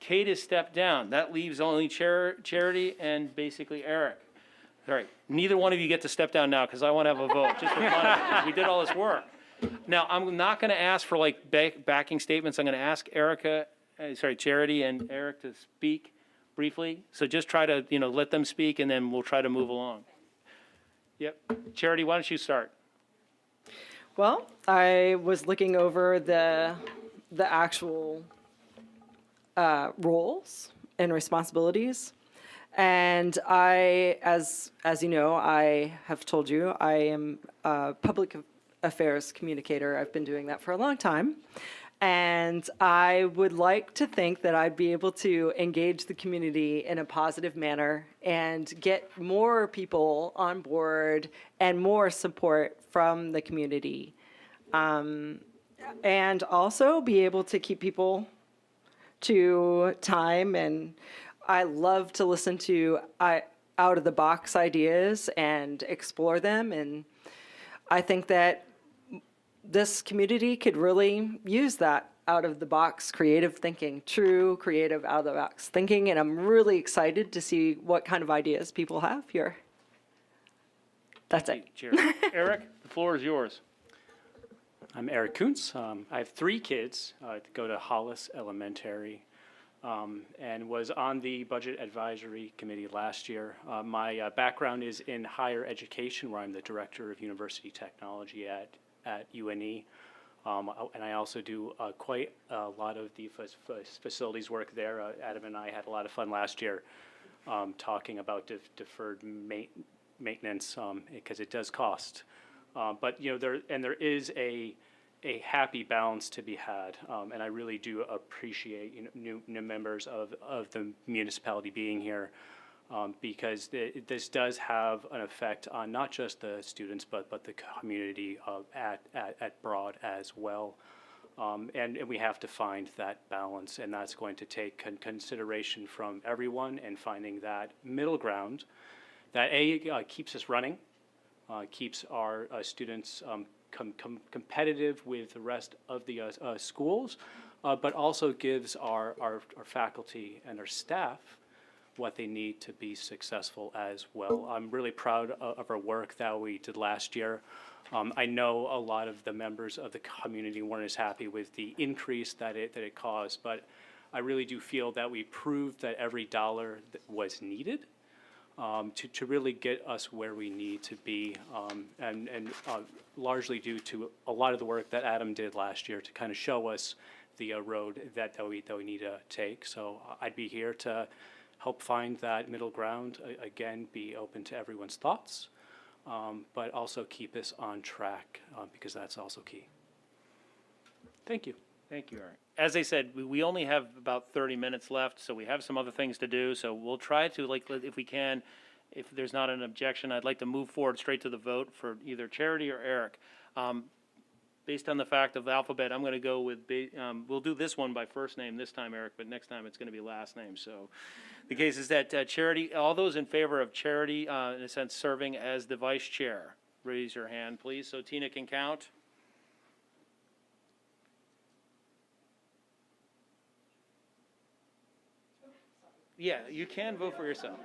Kate has stepped down. That leaves only Charity and basically Eric. All right, neither one of you get to step down now because I want to have a vote, just for fun of it, 'cause we did all this work. Now, I'm not going to ask for like backing statements. I'm going to ask Charity and Eric to speak briefly. So just try to, let them speak and then we'll try to move along. Yep. Charity, why don't you start? Well, I was looking over the actual roles and responsibilities, and as you know, I have told you I am a public affairs communicator. I've been doing that for a long time, and I would like to think that I'd be able to engage the community in a positive manner and get more people on board and more support from the community. And also be able to keep people to time. And I love to listen to out-of-the-box ideas and explore them. And I think that this community could really use that out-of-the-box creative thinking, true creative out-of-the-box thinking. And I'm really excited to see what kind of ideas people have here. That's it. Charity. Eric, the floor is yours. I'm Eric Kuntz. I have 3 kids that go to Hollis Elementary. and was on the Budget Advisory Committee last year. My background is in higher education, where I'm the Director of University Technology at UNE. And I also do quite a lot of the facilities work there. Adam and I had a lot of fun last year talking about deferred maintenance because it does cost. But there is a happy balance to be had, and I really do appreciate new members of the municipality being here. Because this does have an effect on not just the students, but the community at Broad as well. And we have to find that balance, and that's going to take consideration from everyone and finding that middle ground that keeps us running, keeps our students competitive with the rest of the schools, but also gives our faculty and our staff what they need to be successful as well. I'm really proud of our work that we did last year. I know a lot of the members of the community weren't as happy with the increase that it caused, but I really do feel that we proved that every dollar that was needed to really get us where we need to be, and largely due to a lot of the work that Adam did last year to kind of show us the road that we need to take. So I'd be here to help find that middle ground, again, be open to everyone's thoughts, but also keep us on track, because that's also key. Thank you. Thank you, Eric. As I said, we only have about 30 minutes left, so we have some other things to do. So we'll try to, if we can, if there's not an objection, I'd like to move forward straight to the vote for either Charity or Eric. Based on the fact of the alphabet, I'm going to go with, we'll do this one by first name this time, Eric, but next time it's going to be last name. So the case is that Charity, all those in favor of Charity, in a sense, serving as the vice chair, raise your hand, please, so Tina can count. Yeah, you can vote for yourself.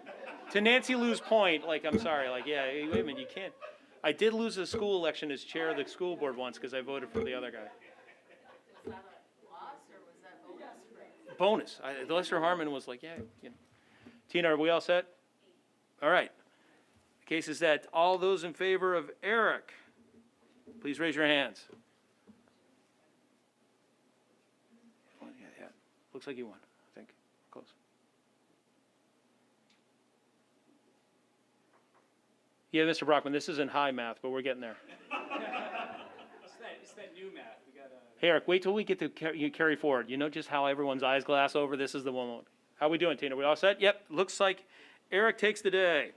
To Nancy Lou's point, I'm sorry, yeah, wait a minute, you can't. I did lose a school election as chair of the school board once because I voted for the other guy. Was that a loss or was that bonus? Bonus. Lester Harmon was like, yeah. Tina, are we all set? All right. The case is that all those in favor of Eric, please raise your hands. Yeah. Looks like you won, I think. Close. Yeah, Mr. Brockman, this isn't high math, but we're getting there. It's that new math. Hey, Eric, wait till we get to carry forward. You know just how everyone's eyes glass over? This is the one. How are we doing, Tina? We all set? Yep, looks like Eric takes the day.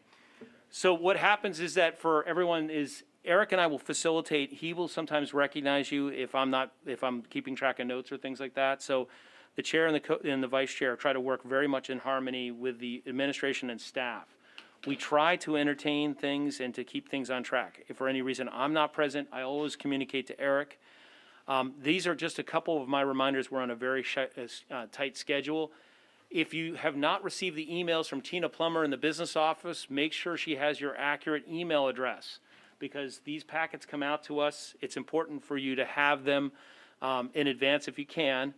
So what happens is that for everyone is Eric and I will facilitate. He will sometimes recognize you if I'm keeping track of notes or things like that. So the chair and the vice chair try to work very much in harmony with the administration and staff. We try to entertain things and to keep things on track. If for any reason I'm not present, I always communicate to Eric. These are just a couple of my reminders. We're on a very tight schedule. If you have not received the emails from Tina Plummer in the business office, make sure she has your accurate email address, because these packets come out to us. It's important for you to have them in advance if you can.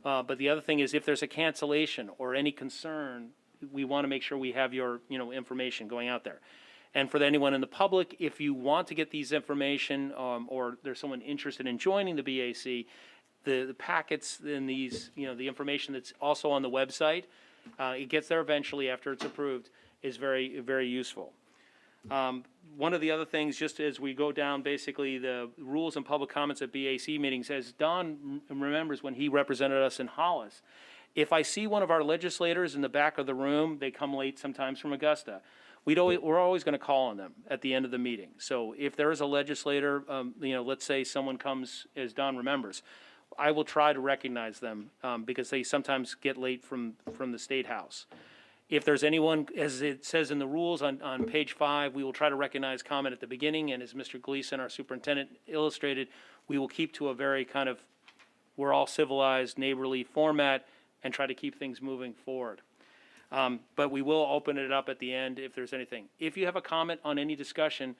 But the other thing is, if there's a cancellation or any concern, we want to make sure we have your information going out there. And for anyone in the public, if you want to get these information or there's someone interested in joining the BAC, the packets and these, the information that's also on the website, it gets there eventually after it's approved, is very, very useful. One of the other things, just as we go down basically the rules and public comments at BAC meetings, as Don remembers when he represented us in Hollis, if I see one of our legislators in the back of the room, they come late sometimes from Augusta, we're always going to call on them at the end of the meeting. So if there is a legislator, let's say someone comes, as Don remembers, I will try to recognize them because they sometimes get late from the State House. If there's anyone, as it says in the rules on page 5, we will try to recognize comment at the beginning, and as Mr. Gleason, our superintendent, illustrated, we will keep to a very kind of, we're all civilized, neighborly format, and try to keep things moving forward. But we will open it up at the end if there's anything. If you have a comment on any discussion,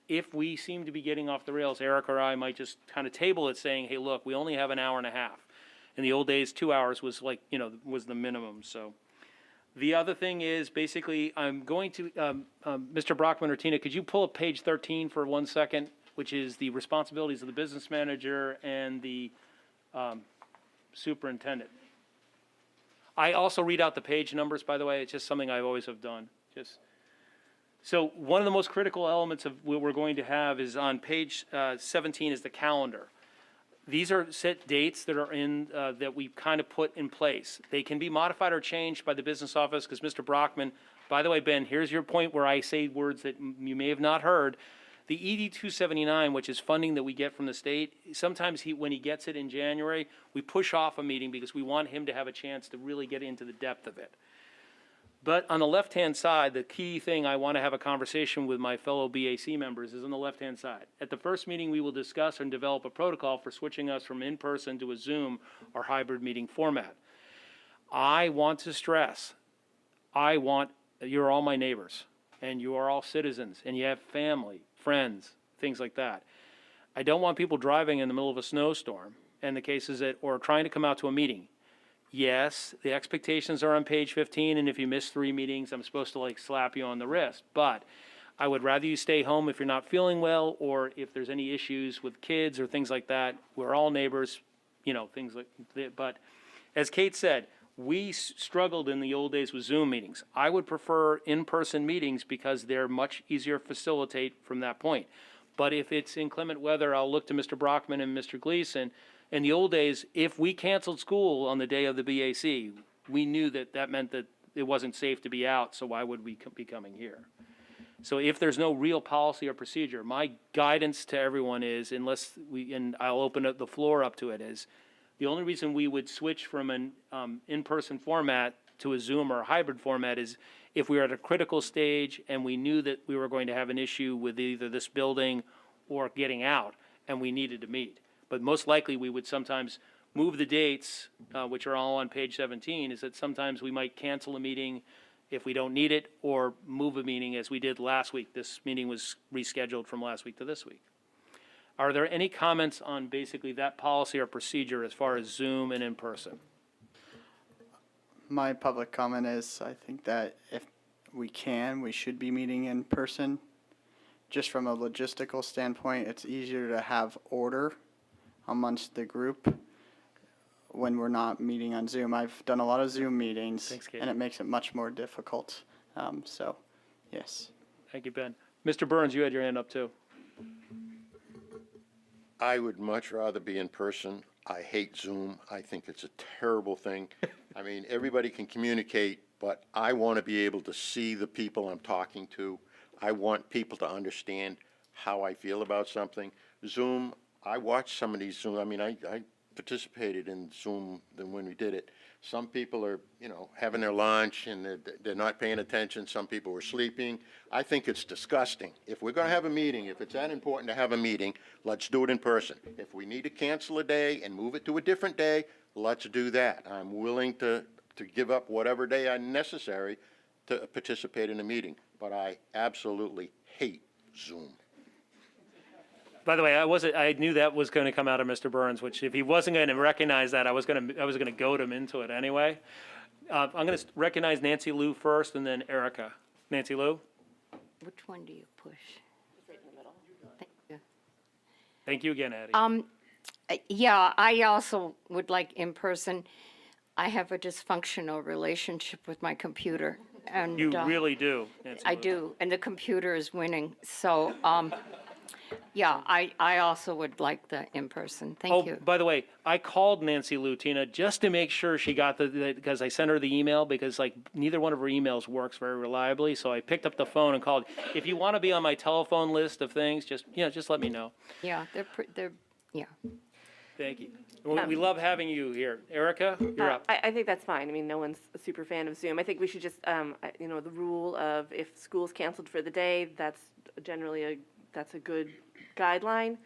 if we seem to be getting off the rails, Eric or I might just kind of table it saying, hey, look, we only have an hour and a half. In the old days, 2 hours was like, was the minimum, so. The other thing is, basically, I'm going to, Mr. Brockman or Tina, could you pull up page 13 for 1 second, which is the responsibilities of the business manager and the superintendent. I also read out the page numbers, by the way. It's just something I always have done. So one of the most critical elements of what we're going to have is on page 17 is the calendar. These are set dates that are in, that we kind of put in place. They can be modified or changed by the business office, because Mr. Brockman, by the way, Ben, here's your point where I say words that you may have not heard. The ED 279, which is funding that we get from the state, sometimes when he gets it in January, we push off a meeting because we want him to have a chance to really get into the depth of it. But on the left-hand side, the key thing I want to have a conversation with my fellow BAC members is on the left-hand side. At the first meeting, we will discuss and develop a protocol for switching us from in-person to a Zoom or hybrid meeting format. I want to stress, you're all my neighbors, and you are all citizens, and you have family, friends, things like that. I don't want people driving in the middle of a snowstorm, and the cases that, or trying to come out to a meeting. Yes, the expectations are on page 15, and if you miss 3 meetings, I'm supposed to slap you on the wrist. But I would rather you stay home if you're not feeling well, or if there's any issues with kids or things like that. We're all neighbors, things like that. But as Kate said, we struggled in the old days with Zoom meetings. I would prefer in-person meetings because they're much easier to facilitate from that point. But if it's inclement weather, I'll look to Mr. Brockman and Mr. Gleason. In the old days, if we canceled school on the day of the BAC, we knew that meant that it wasn't safe to be out, so why would we be coming here? So if there's no real policy or procedure, my guidance to everyone is, and I'll open up the floor up to it, is the only reason we would switch from an in-person format to a Zoom or a hybrid format is if we were at a critical stage and we knew that we were going to have an issue with either this building or getting out, and we needed to meet. But most likely, we would sometimes move the dates, which are all on page 17, is that sometimes we might cancel a meeting if we don't need it, or move a meeting as we did last week. This meeting was rescheduled from last week to this week. Are there any comments on basically that policy or procedure as far as Zoom and in-person? My public comment is, I think that if we should be meeting in person. Just from a logistical standpoint, it's easier to have order amongst the group when we're not meeting on Zoom. I've done a lot of Zoom meetings, Thanks, Kate. and it makes it much more difficult. So, yes. Thank you, Ben. Mr. Burns, you had your hand up too. I would much rather be in person. I hate Zoom. I think it's a terrible thing. I mean, everybody can communicate, but I want to be able to see the people I'm talking to. I want people to understand how I feel about something. Zoom, I watched some of these Zoom. I mean, I participated in Zoom when we did it. Some people are, having their lunch and they're not paying attention. Some people were sleeping. I think it's disgusting. If we're going to have a meeting, if it's that important to have a meeting, let's do it in person. If we need to cancel a day and move it to a different day, let's do that. I'm willing to give up whatever day I necessary to participate in a meeting, but I absolutely hate Zoom. By the way, I knew that was going to come out of Mr. Burns, which if he wasn't going to recognize that, I was going to goad him into it anyway. I'm going to recognize Nancy Lou first, and then Erica. Nancy Lou? Which one do you push? Right in the middle. Thank you. Thank you again, Addie. Yeah, I also would like in person. I have a dysfunctional relationship with my computer, and You really do, Nancy I Lou. do, and the computer is winning. So, yeah, I also would like the in person. Thank you. By the way, I called Nancy Lou, Tina, just to make sure she got because I sent her the email, because neither one of her emails works very reliably. So I picked up the phone and called. If you want to be on my telephone list of things, just let me know. Yeah, they're yeah. Thank you. We love having you here. Erica, you're up. I think that's fine. I mean, no one's a super fan of Zoom. I think we should just, the rule of if school's canceled for the day, that's generally that's a good guideline.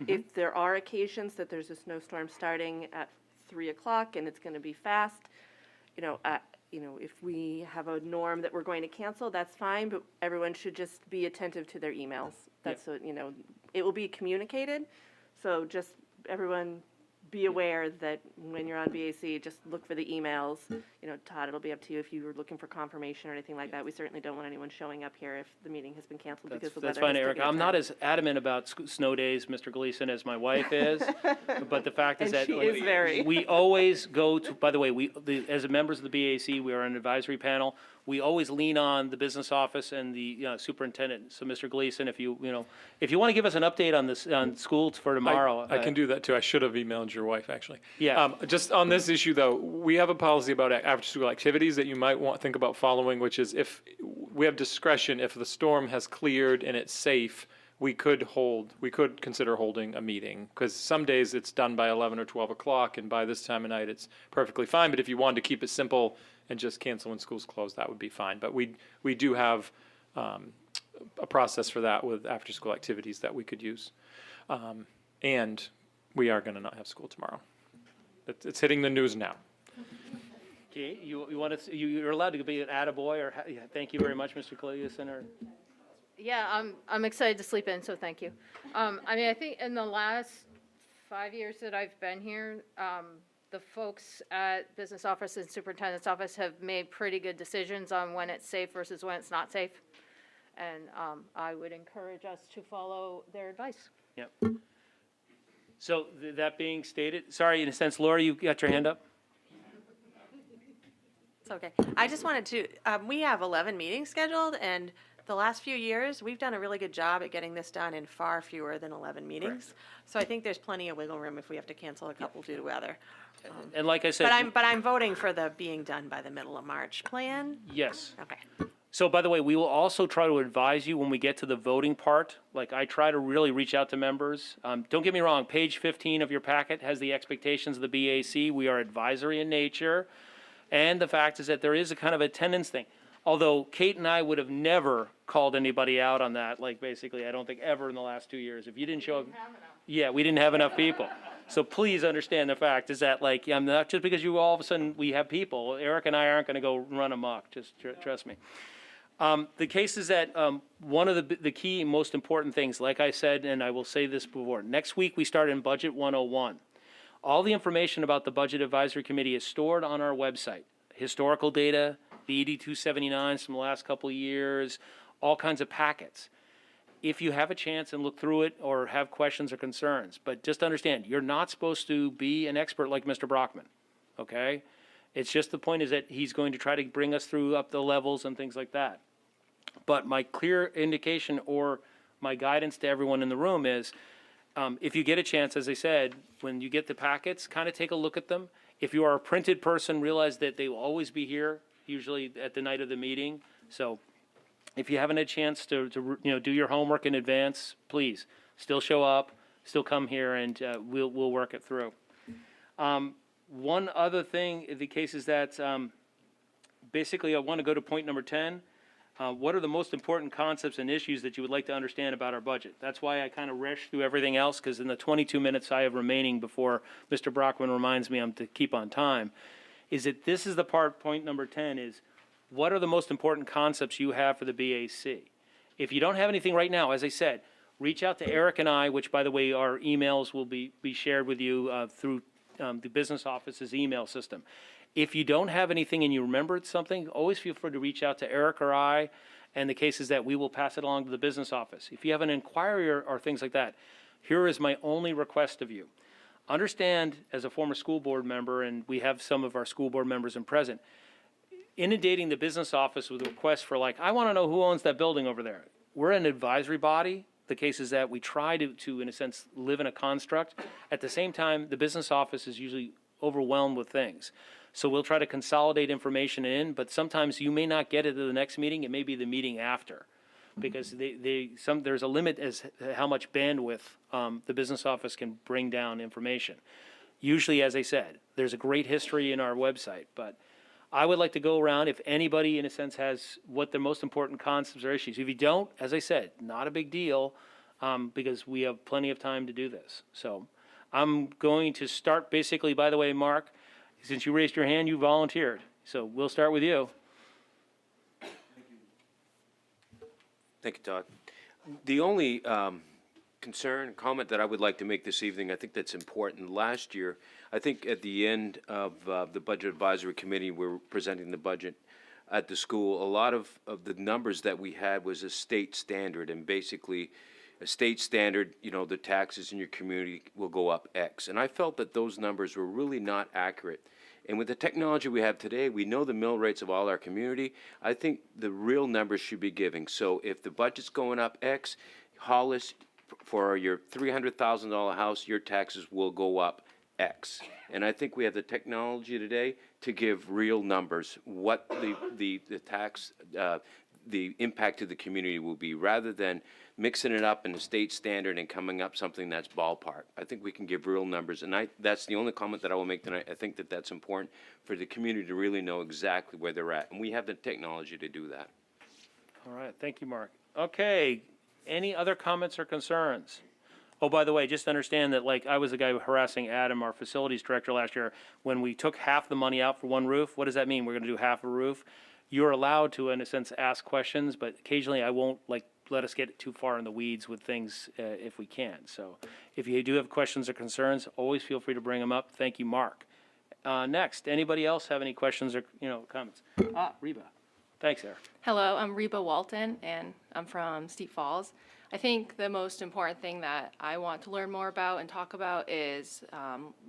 If there are occasions that there's a snowstorm starting at 3 o'clock and it's going to be fast, if we have a norm that we're going to cancel, that's fine, but everyone should just be attentive to their emails. That's what, it will be communicated. So just everyone be aware that when you're on BAC, just look for the emails. You know, Todd, it'll be up to you if you were looking for confirmation or anything like that. We certainly don't want anyone showing up here if the meeting has been canceled because the weather That's has fine, taken Eric. a I'm not turn. as adamant about snow days, Mr. Gleason, as my wife is. But the fact is And that she is very. we always go to, by the way, as members of the BAC, we are an advisory panel. We always lean on the business office and the superintendent. So, Mr. Gleason, if you want to give us an update on this, on schools for tomorrow. I can do that too. I should have emailed your wife, actually. Yeah. Just on this issue, though, we have a policy about after-school activities that you might want to think about following, which is if we have discretion, if the storm has cleared and it's safe, we could consider holding a meeting. Because some days it's done by 11 or 12 o'clock, and by this time of night, it's perfectly fine. But if you wanted to keep it simple and just cancel when school's closed, that would be fine. But we do have a process for that with after-school activities that we could use. And we are going to not have school tomorrow. It's hitting the news now. Okay, you're allowed to be an attaboy, or, thank you very much, Mr. Gleason, or. Yeah, I'm excited to sleep in, so thank you. I mean, I think in the last 5 years that I've been here, the folks at business office and superintendent's office have made pretty good decisions on when it's safe versus when it's not safe. And I would encourage us to follow their advice. Yep. So that being stated, sorry, in a sense, Laura, you got your hand up? It's okay. I just wanted to, we have 11 meetings scheduled, and the last few years, we've done a really good job at getting this done in far fewer than 11 meetings. So I think there's plenty of wiggle room if we have to cancel a couple due to weather. And like I said. But I'm voting for the being done by the middle of March plan. Yes. Okay. So, by the way, we will also try to advise you when we get to the voting part. Like, I try to really reach out to members. Don't get me wrong, page 15 of your packet has the expectations of the BAC. We are advisory in nature. And the fact is that there is a kind of attendance thing. Although Kate and I would have never called anybody out on that, like, basically, I don't think ever in the last 2 years. If you didn't show up. Yeah, we didn't have enough people. So please understand the fact is that, like, I'm not just because you all of a sudden we have people. Eric and I aren't going to go run amok. Just trust me. The case is that one of the key most important things, like I said, and I will say this before, next week we start in Budget 101. All the information about the Budget Advisory Committee is stored on our website. Historical data, the ED 279s from the last couple of years, all kinds of packets. If you have a chance and look through it or have questions or concerns, but just understand, you're not supposed to be an expert like Mr. Brockman, okay? It's just the point is that he's going to try to bring us through up the levels and things like that. But my clear indication or my guidance to everyone in the room is, if you get a chance, as I said, when you get the packets, kind of take a look at them. If you are a printed person, realize that they will always be here, usually at the night of the meeting. So if you haven't had a chance to do your homework in advance, please still show up, still come here, and we'll work it through. One other thing, the case is that basically I want to go to point number 10. What are the most important concepts and issues that you would like to understand about our budget? That's why I kind of rushed through everything else, because in the 22 minutes I have remaining before Mr. Brockman reminds me I'm to keep on time, is that this is the part, point number 10 is, what are the most important concepts you have for the BAC? If you don't have anything right now, as I said, reach out to Eric and I, which, by the way, our emails will be shared with you through the business office's email system. If you don't have anything and you remembered something, always feel free to reach out to Eric or I, and the case is that we will pass it along to the business office. If you have an inquiry or things like that, here is my only request of you. Understand, as a former school board member, and we have some of our school board members in present, inundating the business office with requests for, like, I want to know who owns that building over there. We're an advisory body. The case is that we try to, in a sense, live in a construct. At the same time, the business office is usually overwhelmed with things. So we'll try to consolidate information in, but sometimes you may not get it to the next meeting. It may be the meeting after, because there's a limit as to how much bandwidth the business office can bring down information. Usually, as I said, there's a great history in our website, but I would like to go around if anybody, in a sense, has what the most important concepts or issues. If you don't, as I said, not a big deal, because we have plenty of time to do this. So I'm going to start basically, by the way, Mark, since you raised your hand, you volunteered. So we'll start with you. Thank you, Todd. The only concern, comment that I would like to make this evening. I think that's important. Last year, I think at the end of the Budget Advisory Committee, we were presenting the budget at the school. A lot of the numbers that we had was a state standard, and basically a state standard, you know, the taxes in your community will go up X. And I felt that those numbers were really not accurate. And with the technology we have today, we know the mill rates of all our community. I think the real numbers should be giving. So if the budget's going up X, Hollis, for your $300,000 house, your taxes will go up X. And I think we have the technology today to give real numbers, what the tax, the impact to the community will be, rather than mixing it up in the state standard and coming up something that's ballpark. I think we can give real numbers, and that's the only comment that I will make tonight. I think that that's important for the community to really know exactly where they're at, and we have the technology to do that. All right, thank you, Mark. Okay, any other comments or concerns? Oh, by the way, just understand that, like, I was the guy harassing Adam, our facilities director, last year. When we took half the money out for one roof, what does that mean? We're gonna do half a roof? You're allowed to, in a sense, ask questions, but occasionally I won't, like, let us get too far in the weeds with things if we can. So if you do have questions or concerns, always feel free to bring them up. Thank you, Mark. Next, anybody else have any questions or, comments? Reba. Thanks, Eric. Hello, I'm Reba Walton, and I'm from Steep Falls. I think the most important thing that I want to learn more about and talk about is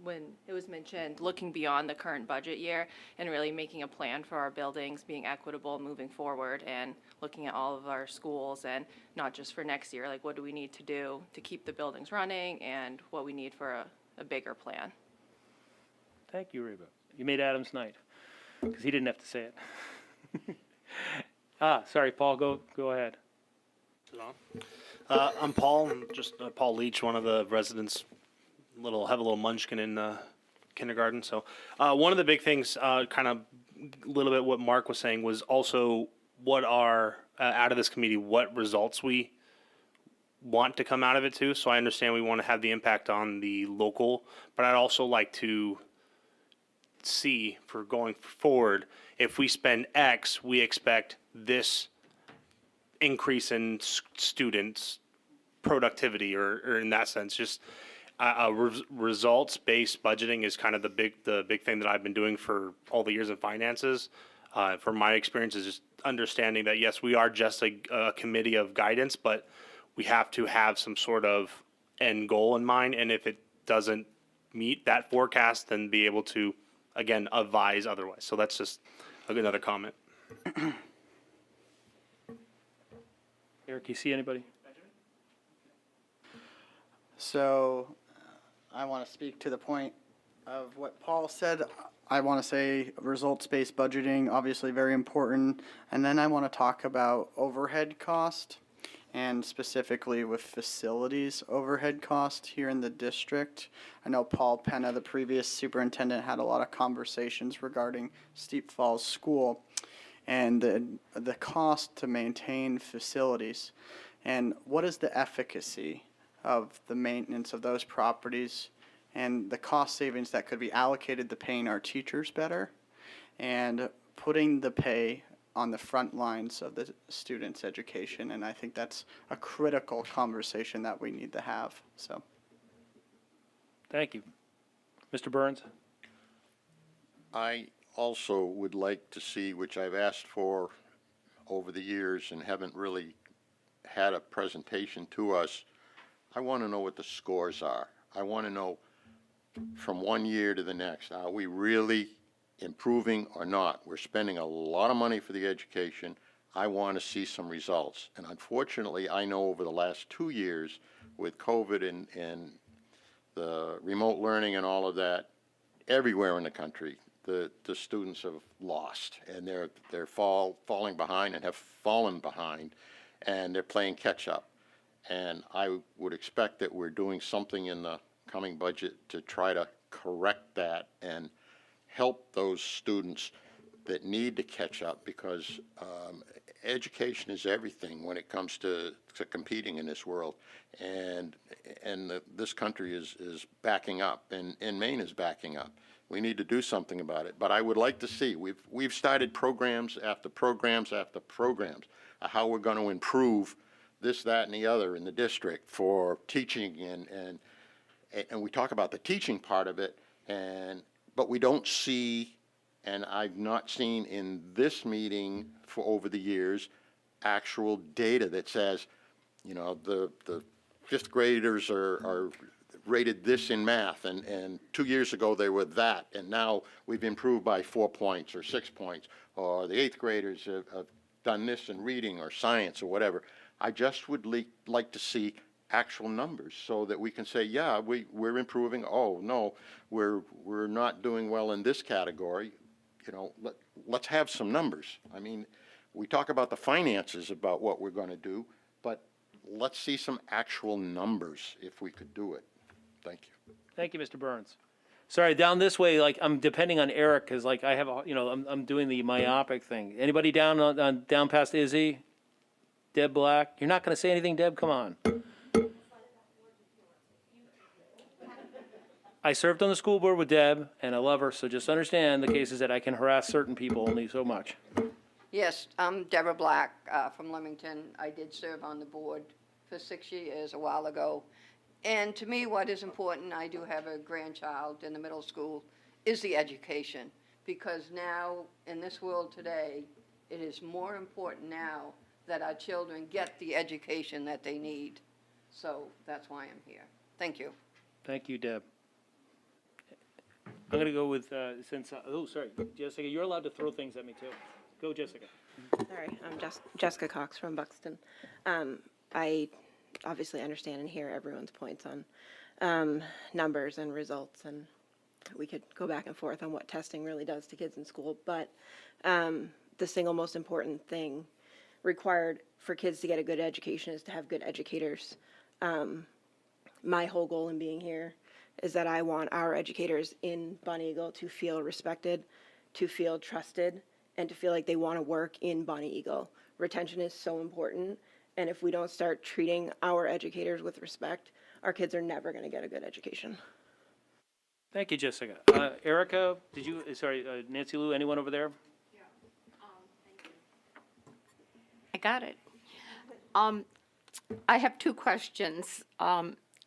when it was mentioned looking beyond the current budget year and really making a plan for our buildings, being equitable moving forward, and looking at all of our schools, and not just for next year, like what do we need to do to keep the buildings running and what we need for a bigger plan. Thank you, Reba. You made Adam's night, because he didn't have to say it. Sorry, Paul, go ahead. I'm Paul. I'm just Paul Leach, one of the residents. Have a little munchkin in kindergarten. So one of the big things, kind of a little bit what Mark was saying, was also what are out of this committee, what results we want to come out of it too. So I understand we want to have the impact on the local, but I'd also like to see for going forward, if we spend X, we expect this increase in students' productivity, or in that sense, just results-based budgeting is kind of the big thing that I've been doing for all the years in finances. From my experience, is just understanding that yes, we are just a committee of guidance, but we have to have some sort of end goal in mind, and if it doesn't meet that forecast, then be able to again advise otherwise. So that's just another comment. Eric, you see anybody? So I want to speak to the point of what Paul said. I want to say results-based budgeting, obviously very important. And then I want to talk about overhead cost, and specifically with facilities overhead cost here in the district. I know Paul Penna, the previous superintendent, had a lot of conversations regarding Steep Falls School and the cost to maintain facilities, and what is the efficacy of the maintenance of those properties, and the cost savings that could be allocated to paying our teachers better and putting the pay on the front lines of the students' education. And I think that's a critical conversation that we need to have. So Thank you. Mr. Burns? I also would like to see, which I've asked for over the years and haven't really had a presentation to us, I want to know what the scores are. I want to know from one year to the next, are we really improving or not? We're spending a lot of money for the education. I want to see some results. And unfortunately, I know over the last 2 years with COVID and the remote learning and all of that, everywhere in the country, the students have lost, and they're falling behind and have fallen behind, and they're playing catch up. And I would expect that we're doing something in the coming budget to try to correct that and help those students that need to catch up, because education is everything when it comes to competing in this world. And this country is backing up, and Maine is backing up. We need to do something about it. But I would like to see, we've started programs after programs after programs, how we're going to improve this, that, and the other in the district for teaching and we talk about the teaching part of it, but we don't see, and I've not seen in this meeting for over the years, actual data that says, the fifth graders are rated this in math, and 2 years ago they were that, and now we've improved by 4 points or 6 points, or the eighth graders have done this in reading or science or whatever. I just would like to see actual numbers so that we can say, yeah, we're improving. Oh, no, we're not doing well in this category. Let's have some numbers. I mean, we talk about the finances about what we're going to do, but let's see some actual numbers if we could do it. Thank you. Thank you, Mr. Burns. Sorry, down this way, like, I'm depending on Eric, because like I have, I'm doing the myopic thing. Anybody down past Izzy? Deb Black? You're not going to say anything, Deb? Come on. I served on the school board with Deb, and I love her, so just understand the case is that I can harass certain people only so much. Yes, I'm Deborah Black from Leamington. I did serve on the board for 6 years a while ago. And to me, what is important, I do have a grandchild in the middle school, is the education. Because now, in this world today, it is more important now that our children get the education that they need. So that's why I'm here. Thank you. Thank you, Deb. I'm going to go with, sorry, Jessica, you're allowed to throw things at me, too. Go, Jessica. Sorry, I'm Jessica Cox from Buxton. I obviously understand and hear everyone's points on numbers and results, and we could go back and forth on what testing really does to kids in school, but the single most important thing required for kids to get a good education is to have good educators. My whole goal in being here is that I want our educators in Bun Eagle to feel respected, to feel trusted, and to feel like they want to work in Bun Eagle. Retention is so important, and if we don't start treating our educators with respect, our kids are never going to get a good education. Thank you, Jessica. Erica, Nancy Lou, anyone over there? I got it. I have two questions.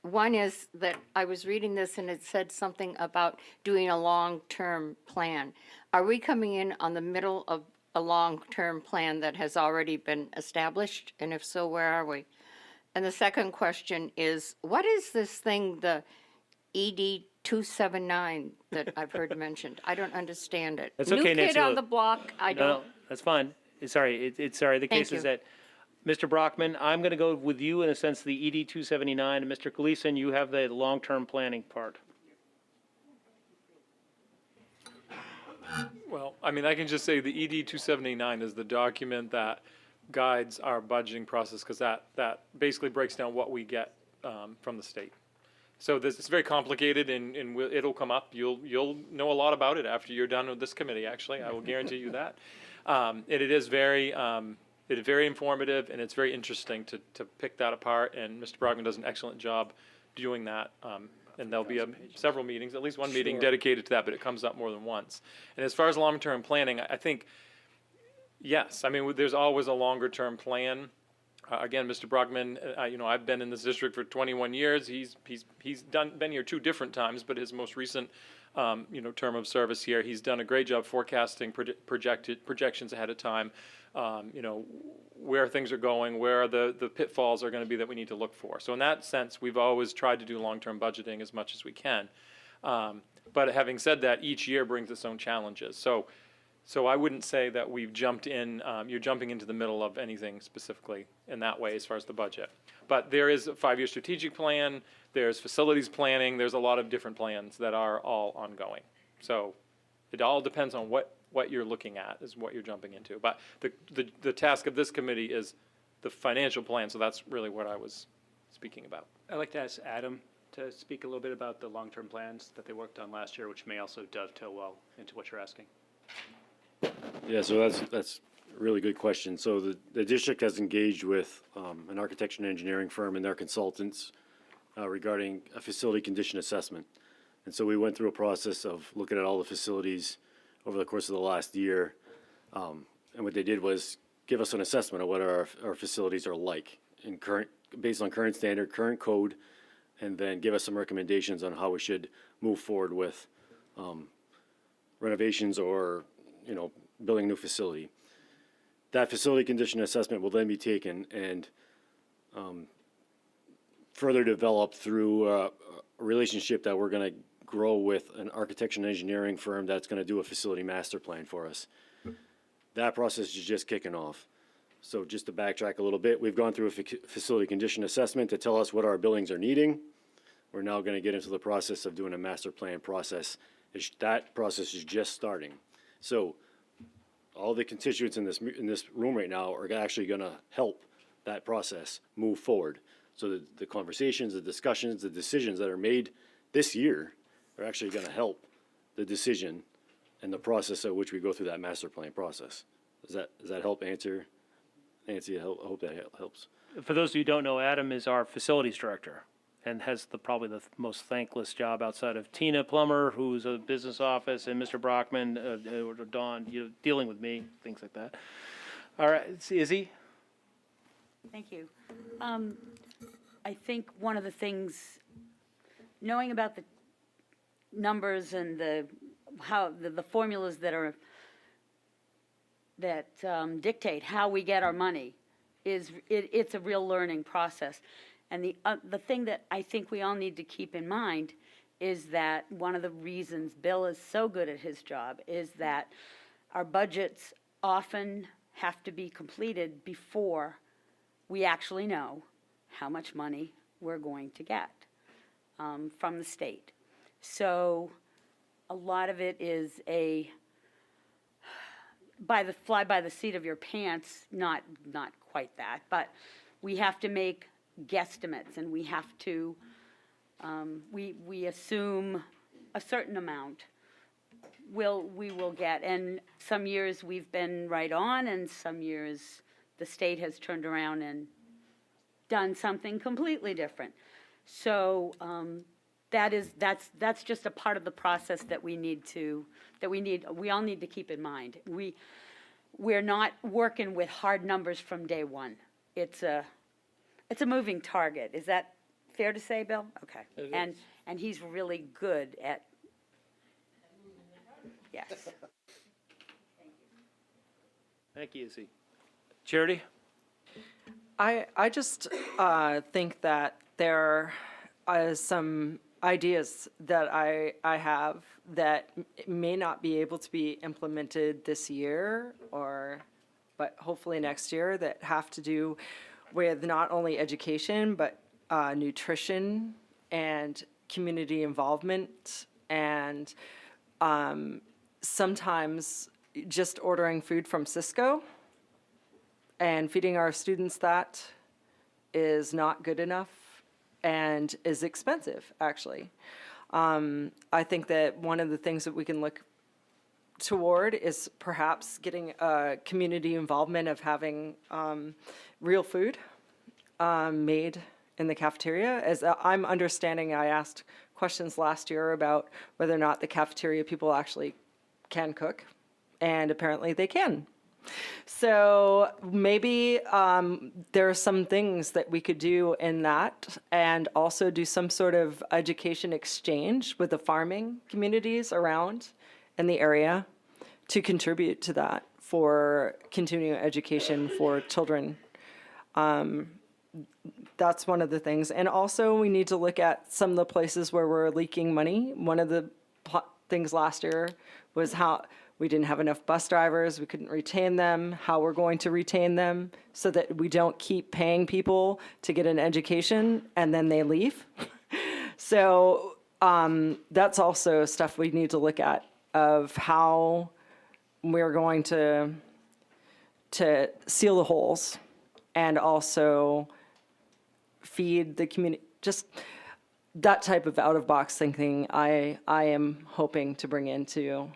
One is that I was reading this and it said something about doing a long-term plan. Are we coming in on the middle of a long-term plan that has already been established? And if so, where are we? And the second question is, what is this thing, the ED 279 that I've heard mentioned? I don't understand it. That's okay, New Nancy kid on Lou. the block, I No, don't. that's fine. Sorry, the case is that, Mr. Brockman, I'm going to go with you in a sense, the ED 279, and Mr. Gleason, you have the long-term planning part. Well, I mean, I can just say the ED 279 is the document that guides our budgeting process, because that basically breaks down what we get from the state. So it's very complicated, and it'll come up. You'll know a lot about it after you're done with this committee, actually. I will guarantee you that. It is very informative, and it's very interesting to pick that apart, and Mr. Brockman does an excellent job doing that. And there'll be several meetings, at least one meeting dedicated to that, but it comes up more than once. And as far as long-term planning, I think, yes, I mean, there's always a longer-term plan. Again, Mr. Brockman, I've been in this district for 21 years. He's been here 2 different times, but his most recent, term of service here, he's done a great job forecasting projections ahead of time. Where things are going, where the pitfalls are going to be that we need to look for. So in that sense, we've always tried to do long-term budgeting as much as we can. But having said that, each year brings its own challenges. So I wouldn't say that we've jumped in, you're jumping into the middle of anything specifically in that way as far as the budget. But there is a 5-year strategic plan, there's facilities planning, there's a lot of different plans that are all ongoing. So it all depends on what you're looking at is what you're jumping into. But the task of this committee is the financial plan, so that's really what I was speaking about. I'd like to ask Adam to speak a little bit about the long-term plans that they worked on last year, which may also dovetail well into what you're asking. Yeah, so that's a really good question. So the district has engaged with an architecture and engineering firm and their consultants regarding a facility condition assessment. And so we went through a process of looking at all the facilities over the course of the last year. And what they did was give us an assessment of what our facilities are like. based on current standard, current code, and then give us some recommendations on how we should move forward with renovations or, building a new facility. That facility condition assessment will then be taken and further developed through a relationship that we're going to grow with an architecture and engineering firm that's going to do a facility master plan for us. That process is just kicking off. So just to backtrack a little bit, we've gone through a facility condition assessment to tell us what our buildings are needing. We're now going to get into the process of doing a master plan process. That process is just starting. So all the constituents in this room right now are actually going to help that process move forward. So the conversations, the discussions, the decisions that are made this year are actually going to help the decision and the process at which we go through that master plan process. Does that help answer? Nancy, I hope that helps. For those of you who don't know, Adam is our facilities director and has probably the most thankless job outside of Tina Plummer, who's a business office, and Mr. Brockman, or Don, dealing with me, things like that. All right, Izzy? Thank you. I think one of the things, knowing about the numbers and the formulas that dictate how we get our money it's a real learning process. And the thing that I think we all need to keep in mind is that one of the reasons Bill is so good at his job is that our budgets often have to be completed before we actually know how much money we're going to get from the state. So a lot of it is fly by the seat of your pants, not quite that, but we have to make guesstimates, and we have to, we assume a certain amount we will get. And some years we've been right on, and some years the state has turned around and done something completely different. So that's just a part of the process that we all need to keep in mind. We're not working with hard numbers from day one. It's a moving target. Is that fair to say, Bill? Okay. And he's really good at, yes. Thank you, Izzy. Charity? I just think that there are some ideas that I have that may not be able to be implemented this year, but hopefully next year, that have to do with not only education but nutrition and community involvement, and sometimes just ordering food from Cisco and feeding our students that is not good enough and is expensive, actually. I think that one of the things that we can look toward is perhaps getting community involvement of having real food made in the cafeteria. As I'm understanding, I asked questions last year about whether or not the cafeteria people actually can cook, and apparently they can. So maybe there are some things that we could do in that, and also do some sort of education exchange with the farming communities around in the area to contribute to that for continuing education for children. That's one of the things. And also we need to look at some of the places where we're leaking money. One of the things last year was how we didn't have enough bus drivers, we couldn't retain them, how we're going to retain them so that we don't keep paying people to get an education and then they leave. So that's also stuff we need to look at, of how we're going to seal the holes and also feed the community. Just that type of out-of-box thinking I am hoping to bring into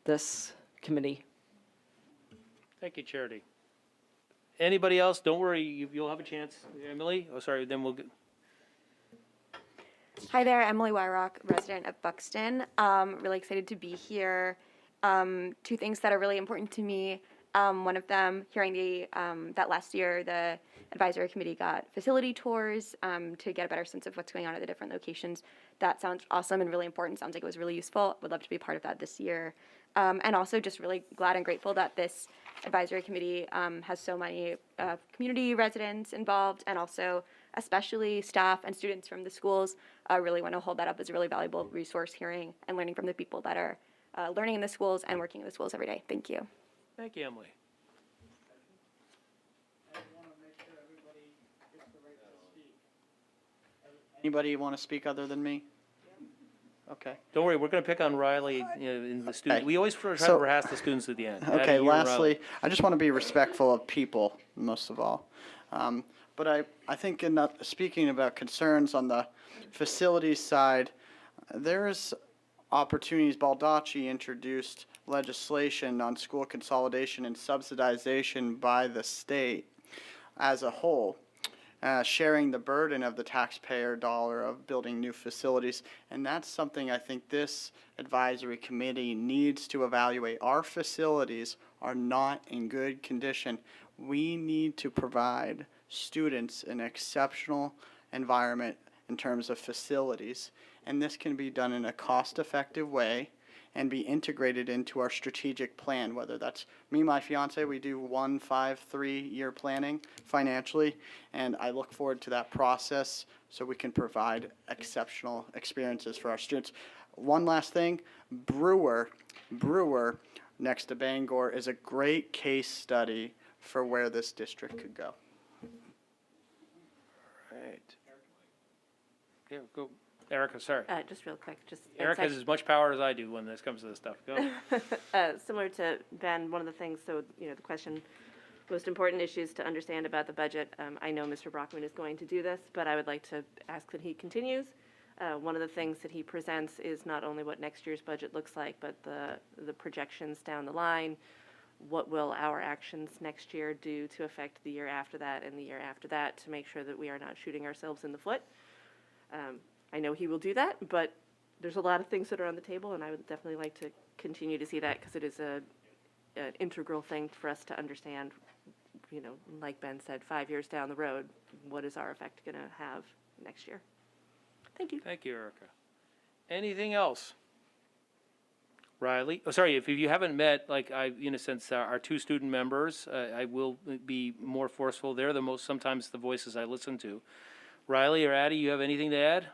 this committee. Thank you, Charity. Anybody else? Don't worry, you'll have a chance. Emily? Oh, sorry, then we'll get. Hi there, Emily Wyrock, resident of Buxton. Really excited to be here. Two things that are really important to me. One of them, hearing that last year the advisory committee got facility tours to get a better sense of what's going on at the different locations. That sounds awesome and really important. Sounds like it was really useful. Would love to be part of that this year. And also just really glad and grateful that this advisory committee has so many community residents involved, and also especially staff and students from the schools. I really want to hold that up as a really valuable resource, hearing and learning from the people that are learning in the schools and working in the schools every day. Thank you. Thank you, Emily. Anybody want to speak other than me? Okay. Don't worry, we're going to pick on Riley in the student. Okay. We always try to So- harass the students at the end. Okay, Patty, you're, lastly, I just want to be respectful of people, most of all. But I think in speaking about concerns on the facilities side, there is opportunities. Baldacci introduced legislation on school consolidation and subsidization by the state as a whole, sharing the burden of the taxpayer dollar of building new facilities. And that's something I think this advisory committee needs to evaluate. Our facilities are not in good condition. We need to provide students an exceptional environment in terms of facilities. And this can be done in a cost-effective way and be integrated into our strategic plan, whether that's me and my fiance, we do 1, 5, 3-year planning financially, and I look forward to that process so we can provide exceptional experiences for our students. One last thing, Brewer next to Bangor is a great case study for where this district could go. Right. Yeah, go. Erica, sorry. Just real quick, Erica has as much power as I do when this comes to this stuff. Go. Similar to Ben, one of the things, so, the question, most important issues to understand about the budget. I know Mr. Brockman is going to do this, but I would like to ask that he continues. One of the things that he presents is not only what next year's budget looks like, but the projections down the line. What will our actions next year do to affect the year after that and the year after that, to make sure that we are not shooting ourselves in the foot? I know he will do that, but there's a lot of things that are on the table, and I would definitely like to continue to see that, because it is an integral thing for us to understand, like Ben said, 5 years down the road, what is our effect going to have next year? Thank you. Thank you, Erica. Anything else? Riley? Oh, sorry, if you haven't met, since our two student members, I will be more forceful. They're sometimes the voices I listen to. Riley or Addie, you have anything to add?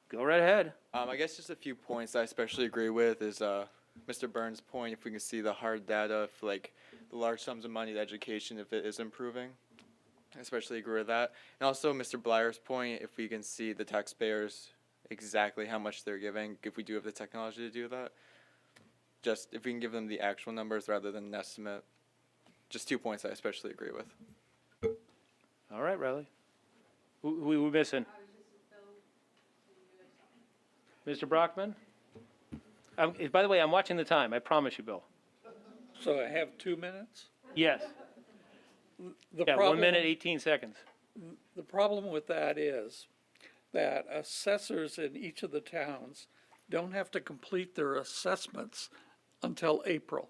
Go right ahead. I guess just a few points I especially agree with is Mr. Burns' point, if we can see the hard data for the large sums of money to education, if it is improving. I especially agree with that. And also Mr. Blier's point, if we can see the taxpayers exactly how much they're giving, if we do have the technology to do that. Just if we can give them the actual numbers rather than an estimate. Just 2 points I especially agree with. All right, Riley. Who we missing? Mr. Brockman? By the way, I'm watching the time. I promise you, Bill. So I have 2 minutes? Yes. The Yeah, 1 problem- minute, 18 seconds. The problem with that is that assessors in each of the towns don't have to complete their assessments until April.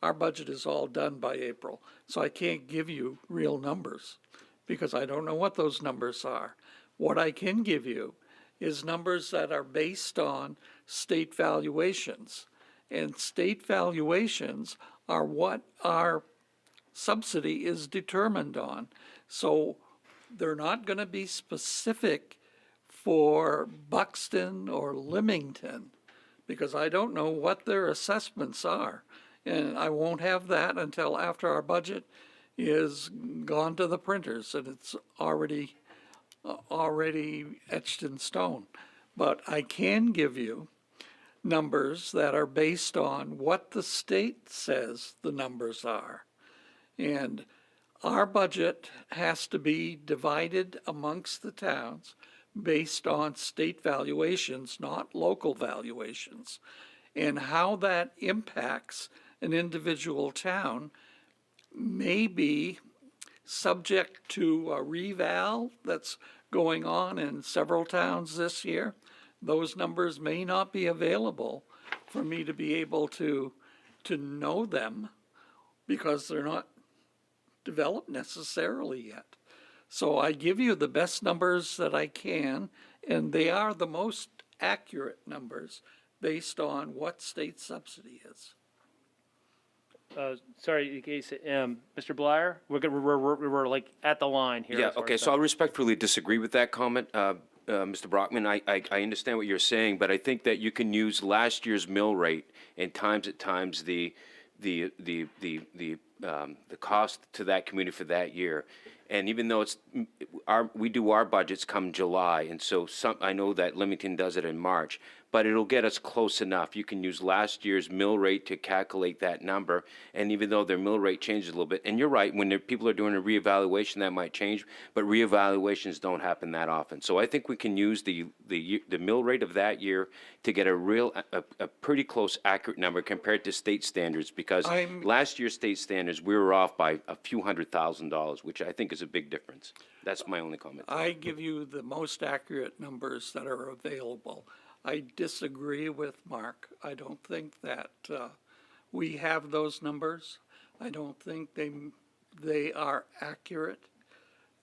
Our budget is all done by April, so I can't give you real numbers because I don't know what those numbers are. What I can give you is numbers that are based on state valuations. And state valuations are what our subsidy is determined on. So they're not going to be specific for Buxton or Leamington because I don't know what their assessments are. And I won't have that until after our budget is gone to the printers and it's already etched in stone. But I can give you numbers that are based on what the state says the numbers are. And our budget has to be divided amongst the towns based on state valuations, not local valuations. And how that impacts an individual town may be subject to a reval that's going on in several towns this year. Those numbers may not be available for me to be able to know them because they're not developed necessarily yet. So I give you the best numbers that I can, and they are the most accurate numbers based on what state subsidy is. Sorry, in case, Mr. Blyer, we're like at the line here. Yeah, as far okay, as so I'll that. respectfully disagree with that comment, Mr. Brockman. I understand what you're saying, but I think that you can use last year's mill rate and at times the cost to that community for that year. And even though we do our budgets come July, and so I know that Leamington does it in March, but it'll get us close enough. You can use last year's mill rate to calculate that number, and even though their mill rate changes a little bit, and you're right, when people are doing a reevaluation, that might change, but reevaluations don't happen that often. So I think we can use the mill rate of that year to get a pretty close, accurate number compared to state standards, because last year's state standards, we were off by a few $100,000, which I think is a big difference. That's my only comment. I give you the most accurate numbers that are available. I disagree with Mark. I don't think that we have those numbers. I don't think they are accurate.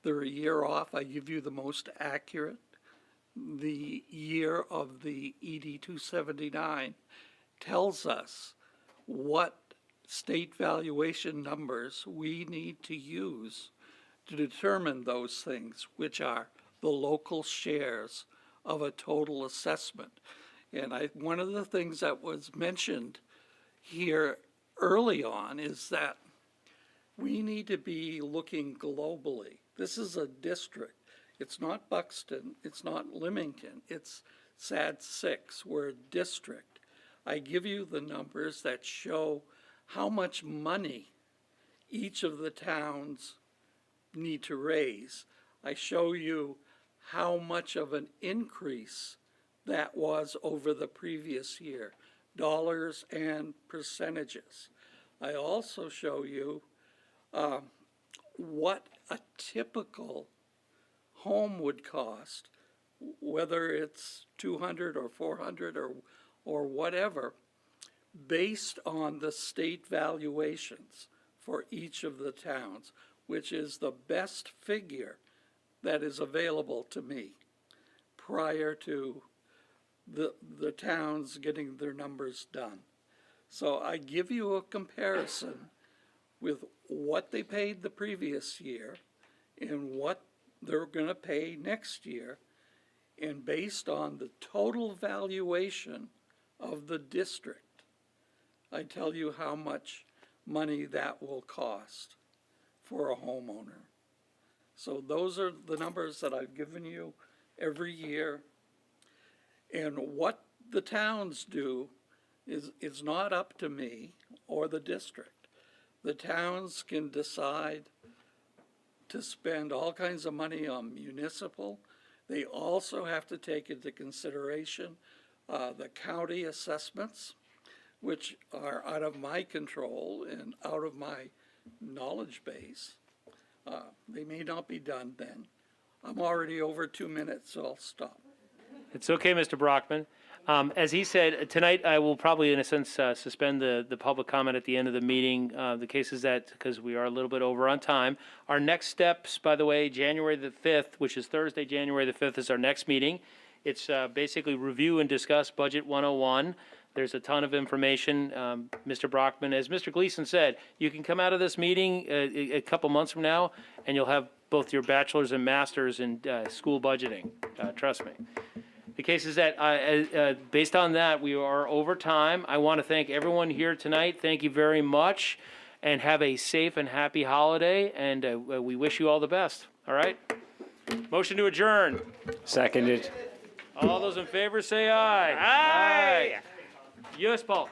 They're a year off. I give you the most accurate. The year of the ED 279 tells us what state valuation numbers we need to use to determine those things, which are the local shares of a total assessment. And one of the things that was mentioned here early on is that we need to be looking globally. This is a district. It's not Buxton, it's not Leamington, it's MSAD6, we're a district. I give you the numbers that show how much money each of the towns need to raise. I show you how much of an increase that was over the previous year, dollars and percentages. I also show you what a typical home would cost, whether it's 200 or 400 or whatever, based on the state valuations for each of the towns, which is the best figure that is available to me prior to the towns getting their numbers done. So I give you a comparison with what they paid the previous year and what they're going to pay next year, and based on the total valuation of the district, I tell you how much money that will cost for a homeowner. So those are the numbers that I've given you every year. And what the towns do is not up to me or the district. The towns can decide to spend all kinds of money on municipal. They also have to take into consideration the county assessments, which are out of my control and out of my knowledge base. They may not be done then. I'm already over 2 minutes, so I'll stop. It's okay, Mr. Brockman. As he said, tonight I will probably, in a sense, suspend the public comment at the end of the meeting. The case is that, because we are a little bit over on time. Our next steps, by the way, January the 5th, which is Thursday, January the 5th, is our next meeting. It's basically review and discuss Budget 101. There's a ton of information. Mr. Brockman, as Mr. Gleason said, you can come out of this meeting a couple months from now, and you'll have both your bachelor's and master's in school budgeting. Trust me. The case is that, based on that, we are over time. I want to thank everyone here tonight. Thank you very much, and have a safe and happy holiday, and we wish you all the best. All right? Motion to adjourn. Seconded. All those in favor say aye. Aye. Yes, Paul.